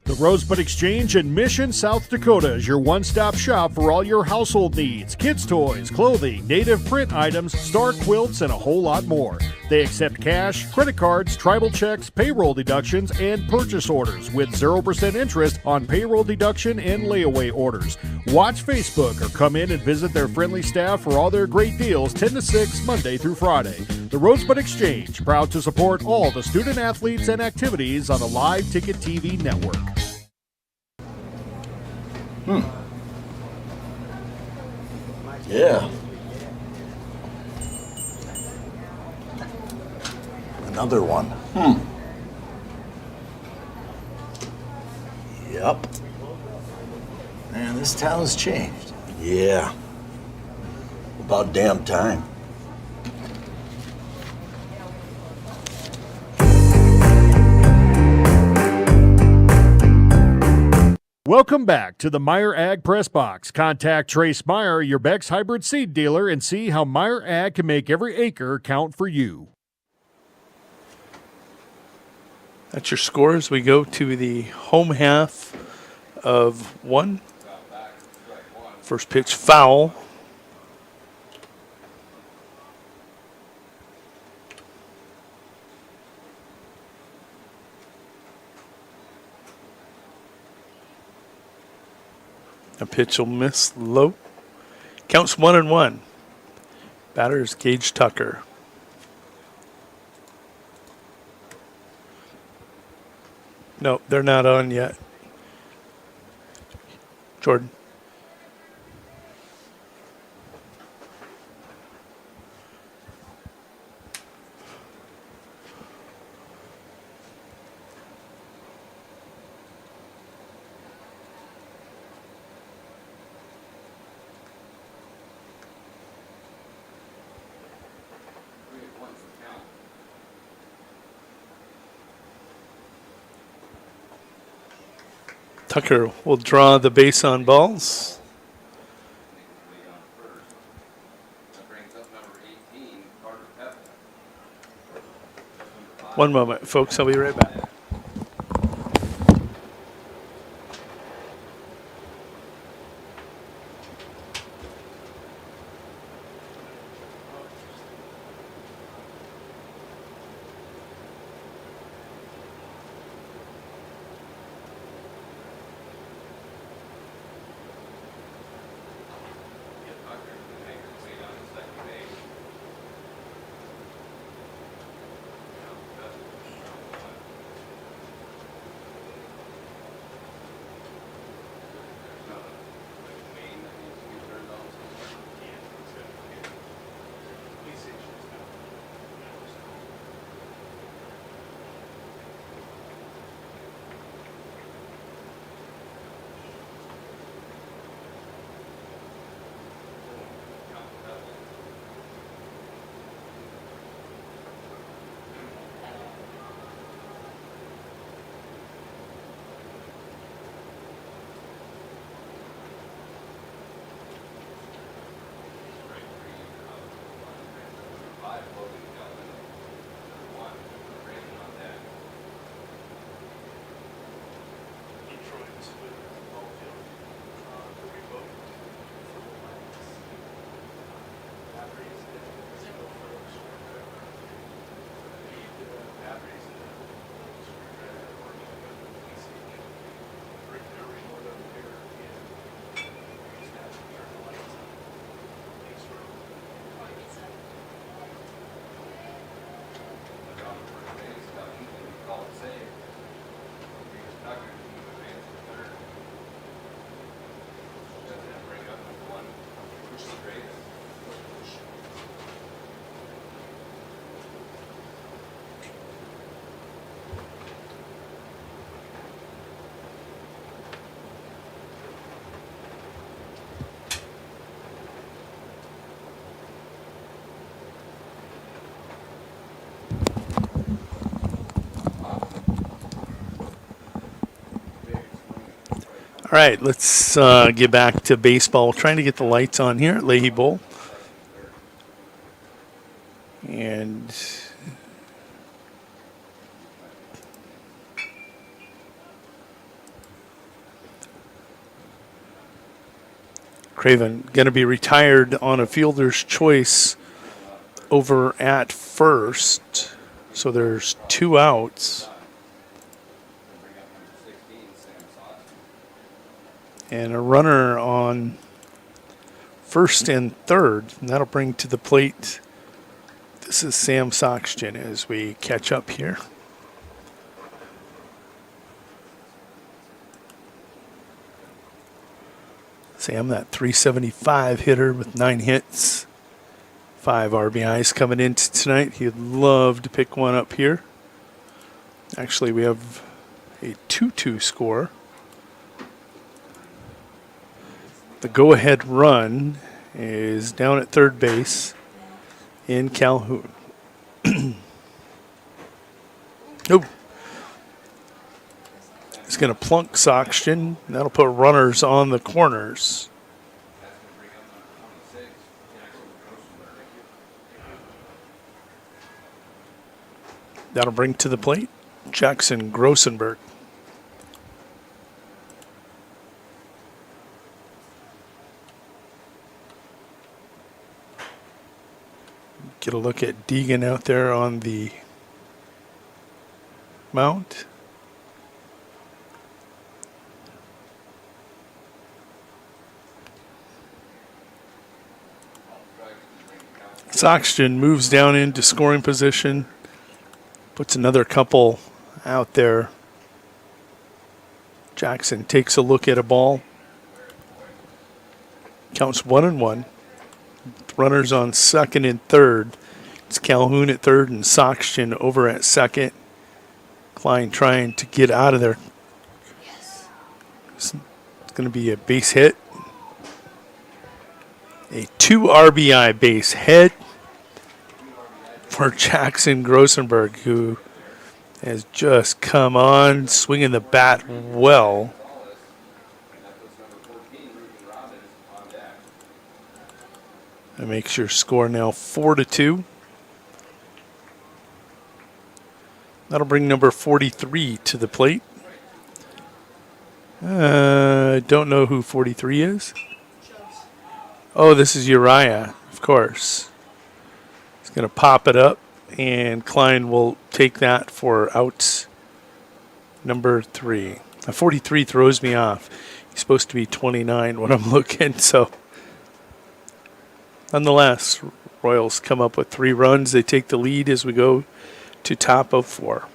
Speaker 1: The Rosebud Exchange in Mission, South Dakota is your one-stop shop for all your household needs, kids' toys, clothing, native print items, star quilts, and a whole lot more. They accept cash, credit cards, tribal checks, payroll deductions, and purchase orders with 0% interest on payroll deduction and layaway orders. Watch Facebook or come in and visit their friendly staff for all their great deals 10 to 6 Monday through Friday. The Rosebud Exchange, proud to support all the student athletes and activities on the Live Ticket TV network.
Speaker 17: Yeah. Another one. Yep. Man, this town's changed. Yeah. About damn time.
Speaker 1: Welcome back to the Meyer Ag Press Box. Contact Trace Meyer, your Beck's hybrid seed dealer, and see how Meyer Ag can make every acre count for you.
Speaker 4: That's your score as we go to the home half of 1. First pitch foul. A pitch will miss low. Counts 1-1. Batter is Gage Tucker. No, they're not on yet. Jordan. Tucker will draw the base on balls. One moment, folks. I'll be right back. All right, let's get back to baseball. Trying to get the lights on here at Leahy Bowl. And Craven going to be retired on a fielder's choice over at first. So there's 2 outs. And a runner on first and third. And that'll bring to the plate. This is Sam Soxton as we catch up here. Sam, that 375 hitter with 9 hits, 5 RBIs coming into tonight. He'd love to pick one up here. Actually, we have a 2-2 score. The go-ahead run is down at third base in Calhoun. Oh. He's going to plunk Soxton. That'll put runners on the corners. That'll bring to the plate Jackson Grossenberg. Get a look at Deegan out there on the mound. Soxton moves down into scoring position, puts another couple out there. Jackson takes a look at a ball. Counts 1-1. Runners on second and third. It's Calhoun at third and Soxton over at second. Klein trying to get out of there. It's going to be a base hit. A 2 RBI base hit for Jackson Grossenberg, who has just come on, swinging the bat well. That makes your score now 4-2. That'll bring number 43 to the plate. Don't know who 43 is. Oh, this is Uriah, of course. He's going to pop it up, and Klein will take that for out number 3. 43 throws me off. He's supposed to be 29 when I'm looking, so. Nonetheless, Royals come up with 3 runs. They take the lead as we go to top of 4.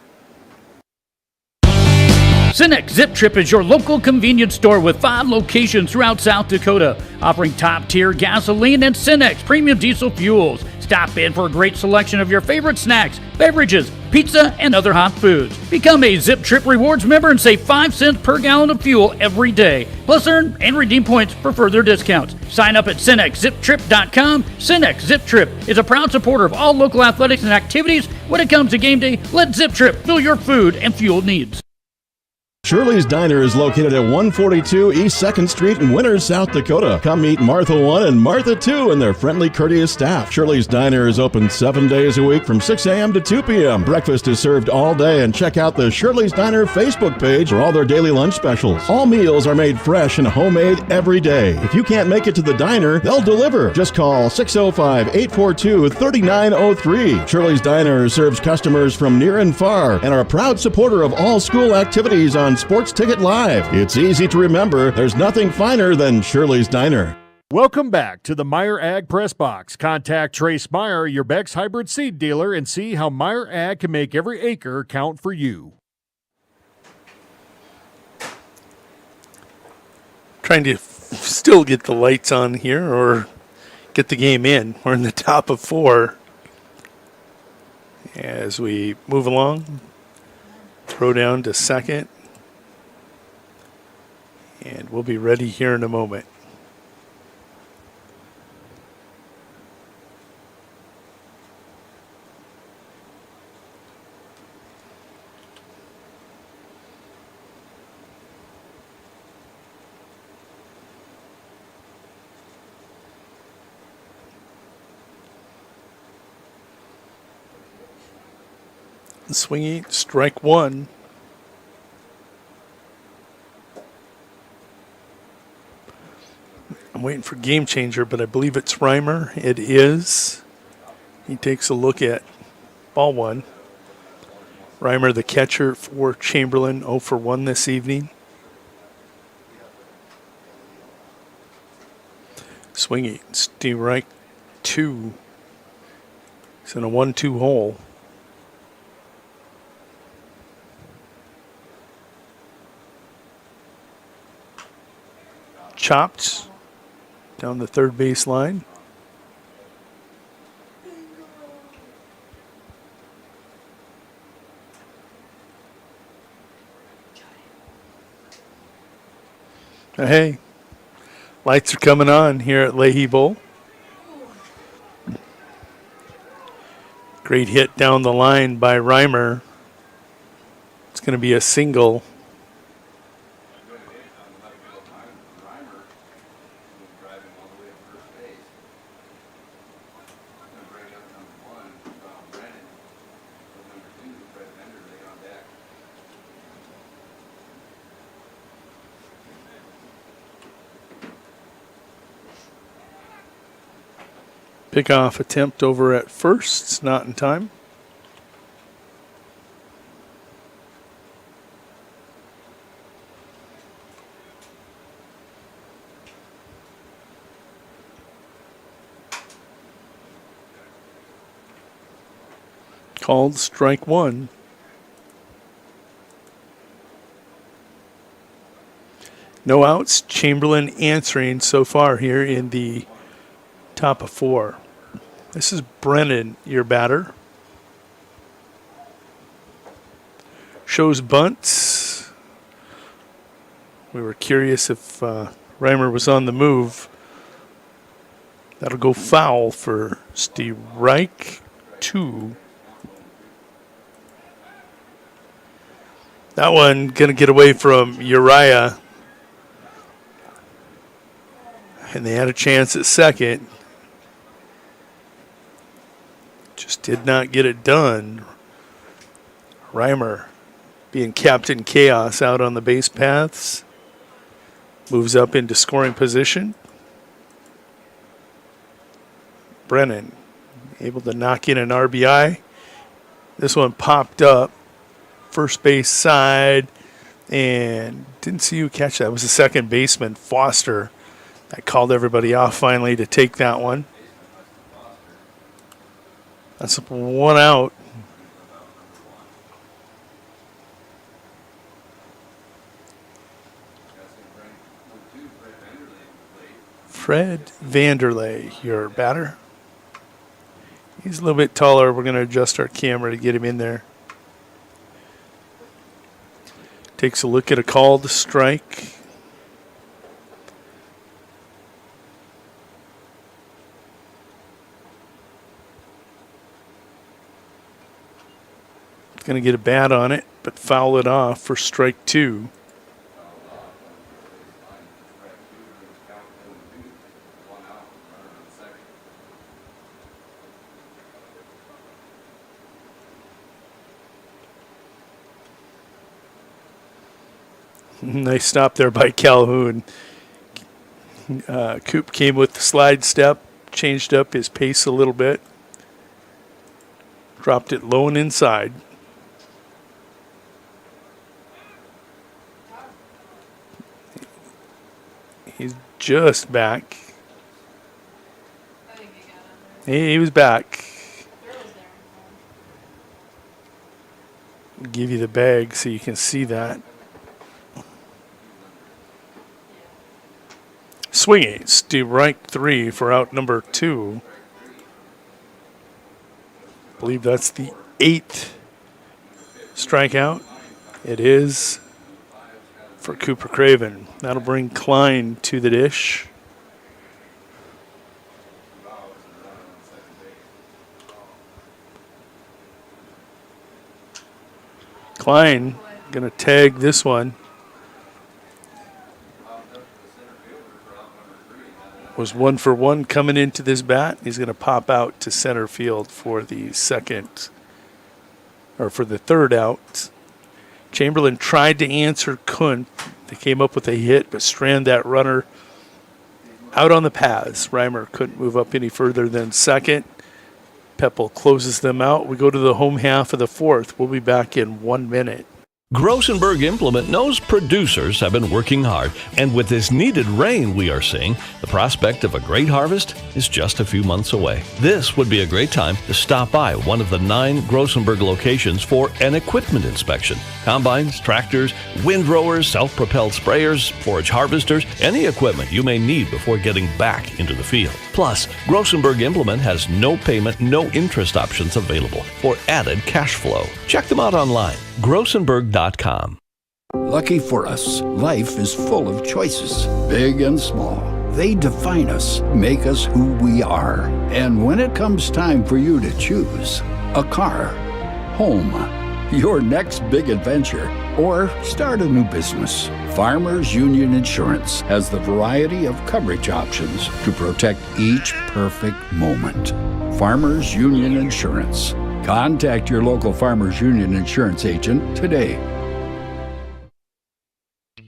Speaker 14: Cenex Zip Trip is your local convenience store with 5 locations throughout South Dakota, offering top-tier gasoline and Cenex premium diesel fuels. Stop in for a great selection of your favorite snacks, beverages, pizza, and other hot foods. Become a Zip Trip Rewards member and save 5 cents per gallon of fuel every day. Plus, earn and redeem points for further discounts. Sign up at CenexZipTrip.com. Cenex Zip Trip is a proud supporter of all local athletics and activities. When it comes to game day, let Zip Trip fill your food and fuel needs.
Speaker 18: Shirley's Diner is located at 142 East 2nd Street in Winters, South Dakota. Come meet Martha 1 and Martha 2 and their friendly, courteous staff. Shirley's Diner is open 7 days a week from 6 a.m. to 2 p.m. Breakfast is served all day, and check out the Shirley's Diner Facebook page for all their daily lunch specials. All meals are made fresh and homemade every day. If you can't make it to the diner, they'll deliver. Just call 605-842-3903. Shirley's Diner serves customers from near and far and are a proud supporter of all school activities on Sports Ticket Live. It's easy to remember. There's nothing finer than Shirley's Diner.
Speaker 1: Welcome back to the Meyer Ag Press Box. Contact Trace Meyer, your Beck's hybrid seed dealer, and see how Meyer Ag can make every acre count for you.
Speaker 4: Trying to still get the lights on here or get the game in. We're in the top of 4. As we move along, throw down to second. And we'll be ready here in a moment. Swingy, strike 1. I'm waiting for Game Changer, but I believe it's Reimer. It is. He takes a look at ball 1. Reimer, the catcher for Chamberlain, 0 for 1 this evening. Swingy, strike 2. He's in a 1-2 hole. Chopped down the third base line. Hey, lights are coming on here at Leahy Bowl. Great hit down the line by Reimer. It's going to be a single. Pickoff attempt over at first. It's not in time. Called strike one. No outs. Chamberlain answering so far here in the top of four. This is Brennan, your batter. Shows bunts. We were curious if Reimer was on the move. That'll go foul for strike two. That one going to get away from Uriah. And they had a chance at second. Just did not get it done. Reimer being Captain Chaos out on the base paths. Moves up into scoring position. Brennan able to knock in an RBI. This one popped up. First base side. And didn't see who catch that. It was the second baseman, Foster. I called everybody off finally to take that one. That's one out. Fred Vanderlei, your batter. He's a little bit taller. We're going to adjust our camera to get him in there. Takes a look at a called strike. Going to get a bat on it, but foul it off for strike two. Nice stop there by Calhoun. Coop came with the slide step, changed up his pace a little bit, dropped it low and inside. He's just back. He was back. I'll give you the bag so you can see that. Swinging, strike three for out number two. I believe that's the 8th strikeout. It is for Cooper Craven. That'll bring Klein to the dish. Klein going to tag this one. Was 1 for 1 coming into this bat. He's going to pop out to center field for the third out. Chamberlain tried to answer, couldn't. They came up with a hit, but stranded that runner out on the paths. Reimer couldn't move up any further than second. Peppel closes them out. We go to the home half of the fourth. We'll be back in 1 minute.
Speaker 19: Grossenberg Implement knows producers have been working hard, and with this needed rain we are seeing, the prospect of a great harvest is just a few months away. This would be a great time to stop by one of the 9 Grossenberg locations for an equipment inspection. Combines, tractors, windrowers, self-propelled sprayers, forage harvesters, any equipment you may need before getting back into the field. Plus, Grossenberg Implement has no payment, no interest options available for added cash flow. Check them out online. Grossenberg.com.
Speaker 20: Lucky for us, life is full of choices, big and small. They define us, make us who we are. And when it comes time for you to choose a car, home, your next big adventure, or start a new business, Farmers Union Insurance has the variety of coverage options to protect each perfect moment. Farmers Union Insurance. Contact your local Farmers Union Insurance agent today.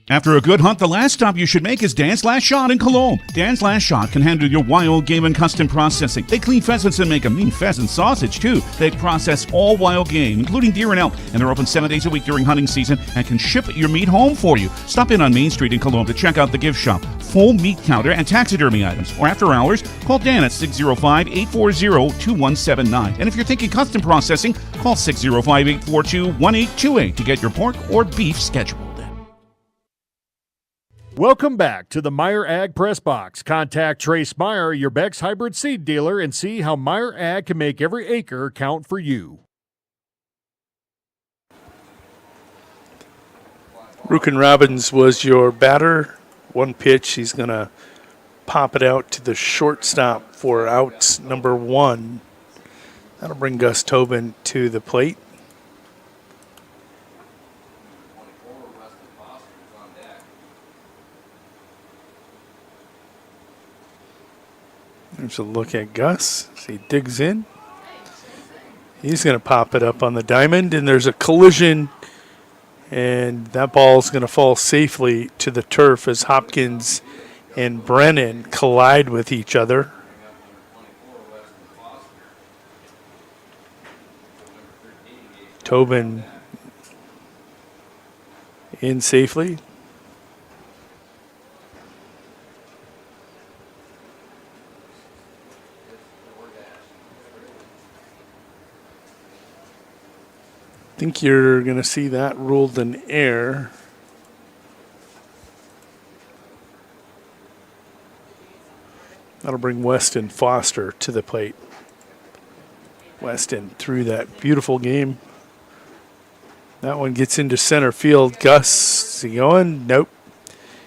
Speaker 21: After a good hunt, the last stop you should make is Dan's Last Shot in Colome. Dan's Last Shot can handle your wild game and custom processing. They clean pheasants and make a mean pheasant sausage, too. They process all wild game, including deer and elk, and they're open 7 days a week during hunting season and can ship your meat home for you. Stop in on Main Street in Colome to check out the gift shop, full meat counter, and taxidermy items. Or after hours, call Dan at 605-840-2179. And if you're thinking custom processing, call 605-842-1828 to get your pork or beef scheduled.
Speaker 1: Welcome back to the Meyer Ag Press Box. Contact Trace Meyer, your Beck's hybrid seed dealer, and see how Meyer Ag can make every acre count for you.
Speaker 4: Rukin Robbins was your batter. One pitch, he's going to pop it out to the shortstop for out number 1. That'll bring Gus Tobin to the plate. There's a look at Gus as he digs in. He's going to pop it up on the diamond, and there's a collision, and that ball is going to fall safely to the turf as Hopkins and Brennan collide with each other. Tobin in safely. I think you're going to see that ruled in air. That'll bring Weston Foster to the plate. Weston threw that beautiful game. That one gets into center field. Gus, is he going? Nope.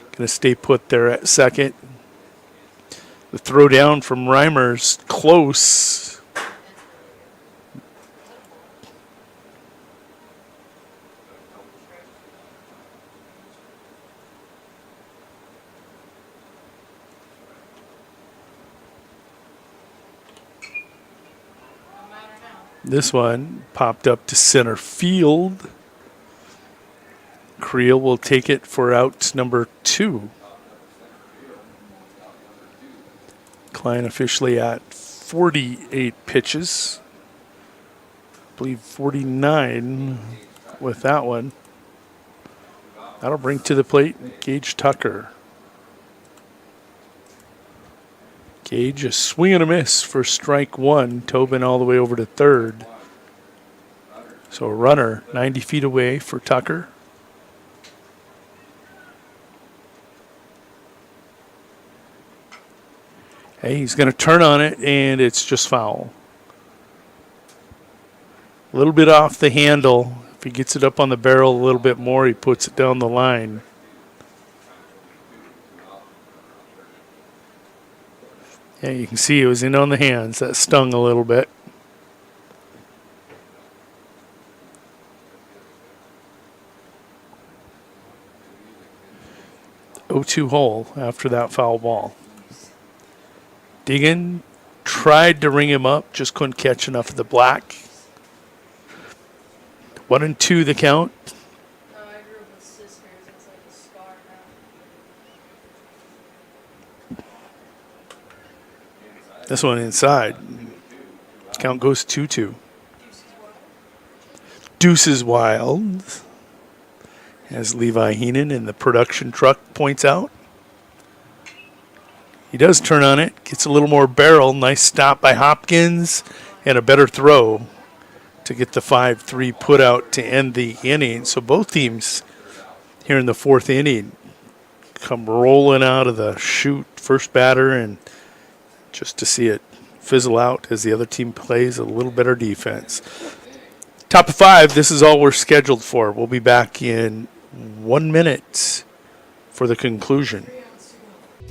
Speaker 4: Going to stay put there at second. The throw down from Reimer's close. This one popped up to center field. Creel will take it for out number 2. Klein officially at 48 pitches. I believe 49 with that one. That'll bring to the plate Gage Tucker. Gage, a swing and a miss for strike 1. Tobin all the way over to third. So a runner 90 feet away for Tucker. Hey, he's going to turn on it, and it's just foul. A little bit off the handle. If he gets it up on the barrel a little bit more, he puts it down the line. Yeah, you can see it was in on the hands. That stung a little bit. Oh, 2 hole after that foul ball. Deegan tried to ring him up, just couldn't catch enough of the black. 1-2 the count. This one inside. Count goes 2-2. Deuces Wild, as Levi Heenan in the production truck points out. He does turn on it, gets a little more barrel. Nice stop by Hopkins and a better throw to get the 5-3 put out to end the inning. So both teams here in the 4th inning come rolling out of the chute, first batter, and just to see it fizzle out as the other team plays a little better defense. Top of 5, this is all we're scheduled for. We'll be back in 1 minute for the conclusion.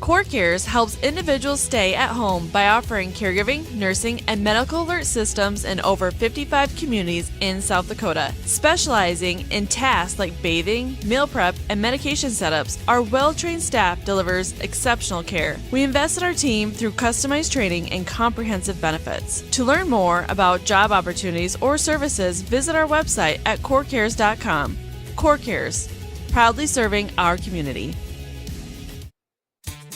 Speaker 22: Core Cares helps individuals stay at home by offering caregiving, nursing, and medical alert systems in over 55 communities in South Dakota. Specializing in tasks like bathing, meal prep, and medication setups, our well-trained staff delivers exceptional care. We invest in our team through customized training and comprehensive benefits. To learn more about job opportunities or services, visit our website at corecares.com. Core Cares. proudly serving our community.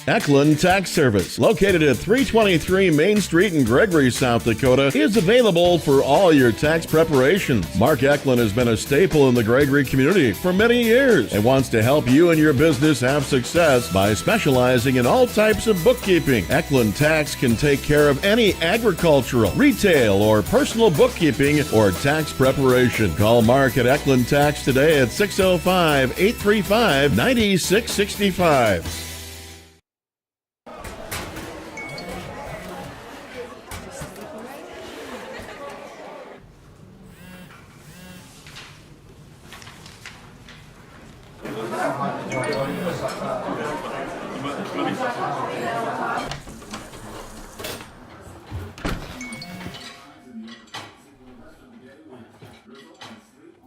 Speaker 18: Eklund Tax Service, located at 323 Main Street in Gregory, South Dakota, is available for all your tax preparations. Mark Eklund has been a staple in the Gregory community for many years and wants to help you and your business have success by specializing in all types of bookkeeping. Eklund Tax can take care of any agricultural, retail, or personal bookkeeping or tax preparation. Call Mark at Eklund Tax today at 605-835-9665.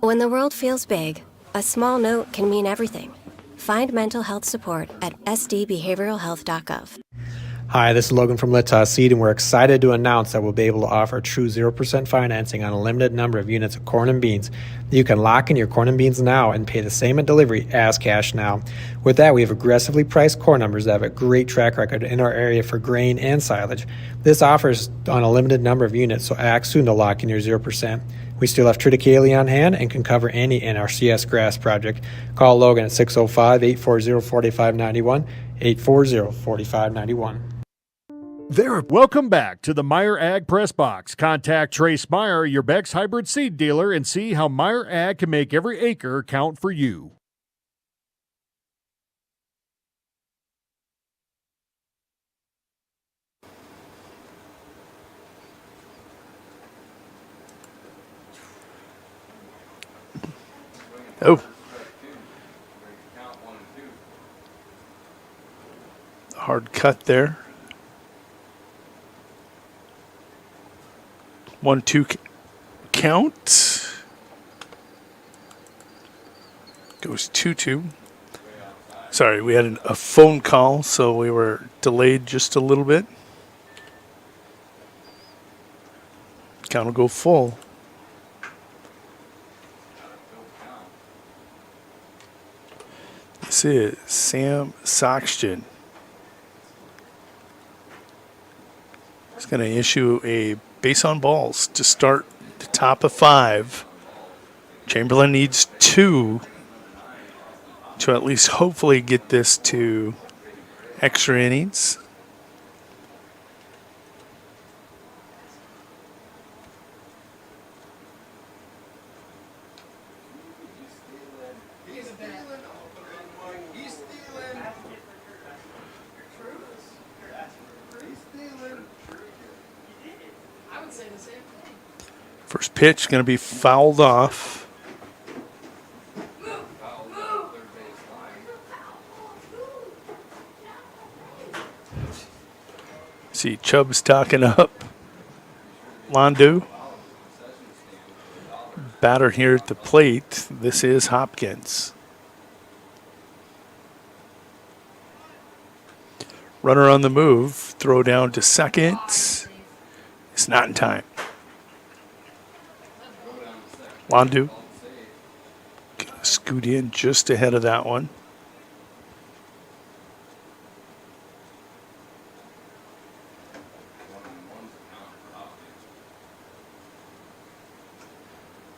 Speaker 3: When the world feels big, a small note can mean everything. Find mental health support at sdbehavioralhealth.gov.
Speaker 5: Hi, this is Logan from Let's Seed, and we're excited to announce that we'll be able to offer true 0% financing on a limited number of units of corn and beans. You can lock in your corn and beans now and pay the same at delivery as cash now. With that, we have aggressively priced corn numbers that have a great track record in our area for grain and silage. This offers on a limited number of units, so act soon to lock in your 0%. We still have triticale on hand and can cover any NRCS grass project. Call Logan at 605-840-4591, 840-4591.
Speaker 1: Welcome back to the Meyer Ag Press Box. Contact Trace Meyer, your Beck's hybrid seed dealer, and see how Meyer Ag can make every acre count for you.
Speaker 4: Oh. Hard cut there. 1-2 count. Goes 2-2. Sorry, we had a phone call, so we were delayed just a little bit. Count will go full. This is Sam Soxton. He's going to issue a base on balls to start the top of 5. Chamberlain needs 2 to at least hopefully get this to extra innings. First pitch going to be fouled off. See Chubb's talking up Londu. Batter here at the plate. This is Hopkins. Runner on the move. Throw down to second. It's not in time. Londu scoot in just ahead of that one.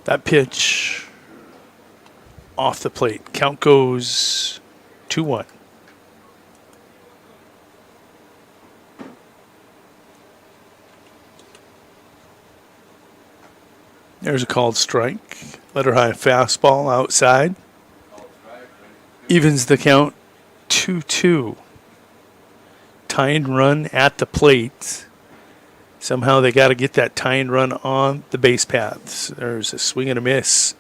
Speaker 4: That pitch off the plate. Count goes 2-1. There's a called strike. Letter high fastball outside. Evens the count 2-2. Tying run at the plate. Somehow they got to get that tying run on the base paths. There's a swing and a miss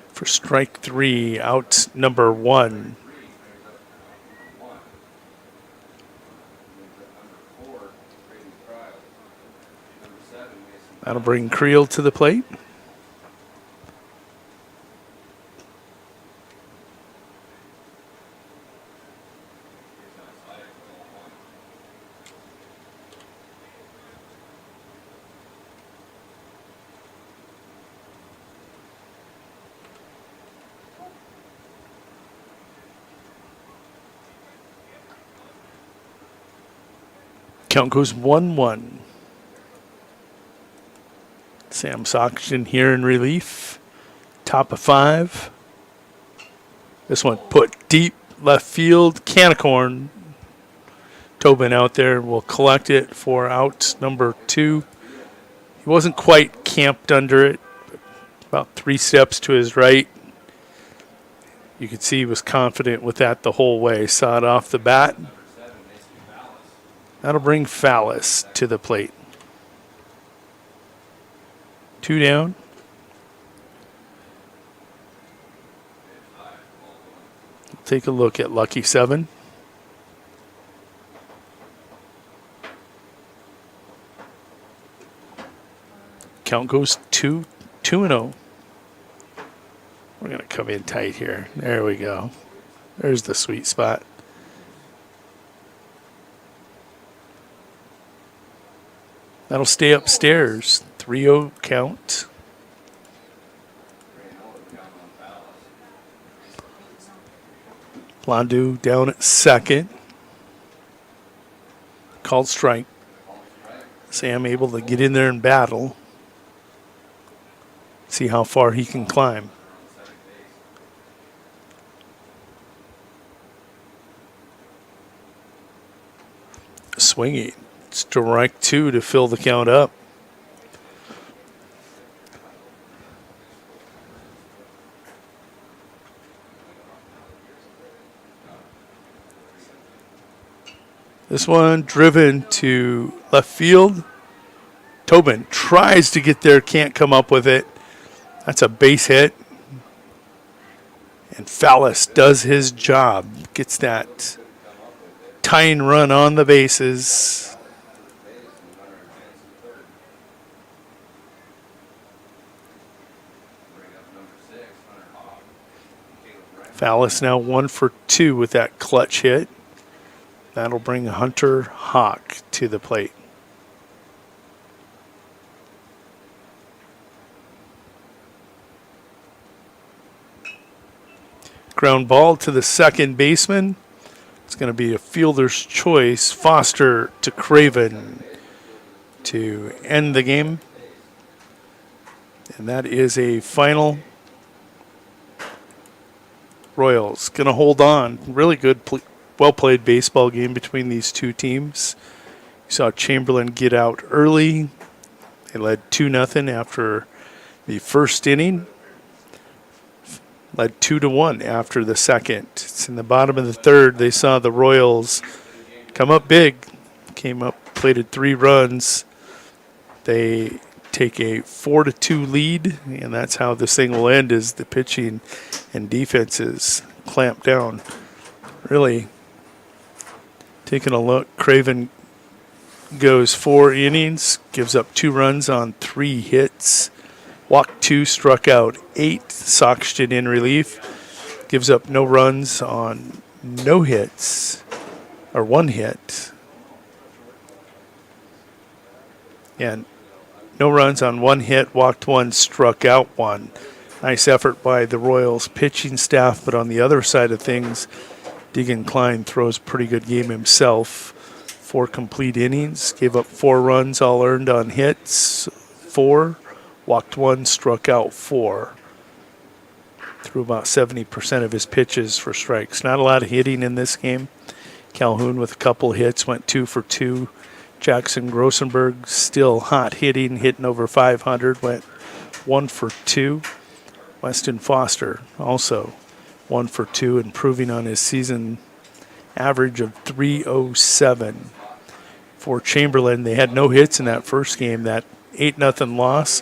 Speaker 4: for strike 3, out number 1. That'll bring Creel to the plate. Count goes 1-1. Sam Soxton here in relief. Top of 5. This one put deep left field. Canicorn. Tobin out there will collect it for out number 2. He wasn't quite camped under it. About 3 steps to his right. You could see he was confident with that the whole way. Saw it off the bat. That'll bring Fallis to the plate. 2 down. Take a look at Lucky 7. Count goes 2-0. We're going to come in tight here. There we go. There's the sweet spot. That'll stay upstairs. 3-0 count. Blondu down at second. Called strike. Sam able to get in there and battle. See how far he can climb. Swinging. Strike 2 to fill the count up. This one driven to left field. Tobin tries to get there, can't come up with it. That's a base hit. And Fallis does his job. Gets that tying run on the bases. Fallis now 1 for 2 with that clutch hit. That'll bring Hunter Hawk to the plate. Ground ball to the second baseman. It's going to be a fielder's choice. Foster to Craven to end the game. And that is a final. Royals going to hold on. Really good, well-played baseball game between these two teams. You saw Chamberlain get out early. They led 2-0 after the first inning. Led 2-1 after the second. It's in the bottom of the third. They saw the Royals come up big. Came up, plated 3 runs. They take a 4-2 lead, and that's how this thing will end, is the pitching and defenses clamp down. Really taking a look, Craven goes 4 innings, gives up 2 runs on 3 hits. Walked 2, struck out 8. Soxton in relief. Gives up no runs on no hits, or 1 hit. And no runs on 1 hit, walked 1, struck out 1. Nice effort by the Royals pitching staff, but on the other side of things, Deegan Klein throws a pretty good game himself. 4 complete innings, gave up 4 runs, all earned on hits, 4. Walked 1, struck out 4. Threw about 70% of his pitches for strikes. Not a lot of hitting in this game. Calhoun with a couple hits, went 2 for 2. Jackson Grossenberg still hot hitting, hitting over 500, went 1 for 2. Weston Foster also 1 for 2, improving on his season average of 307. For Chamberlain, they had no hits in that first game, that 8-0 loss.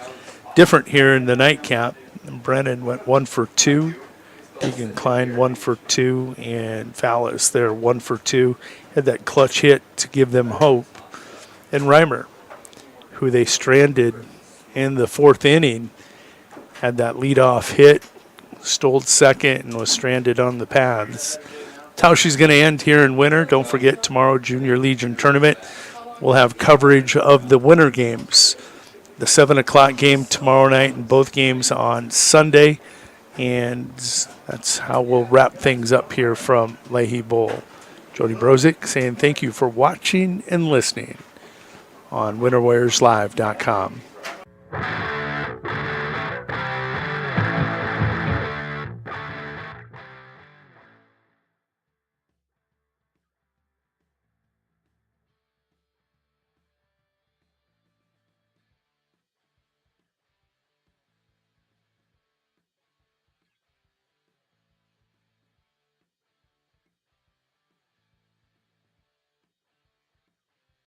Speaker 4: Different here in the nightcap. Brennan went 1 for 2. Deegan Klein 1 for 2, and Fallis there 1 for 2. Had that clutch hit to give them hope. And Reimer, who they stranded in the 4th inning, had that leadoff hit, stole second, and was stranded on the paths. That's how she's going to end here in winter. Don't forget, tomorrow, Junior Legion Tournament. We'll have coverage of the winter games. The 7 o'clock game tomorrow night and both games on Sunday. And that's how we'll wrap things up here from Leahy Bowl. Jody Brozick saying thank you for watching and listening on winterwarriorslive.com.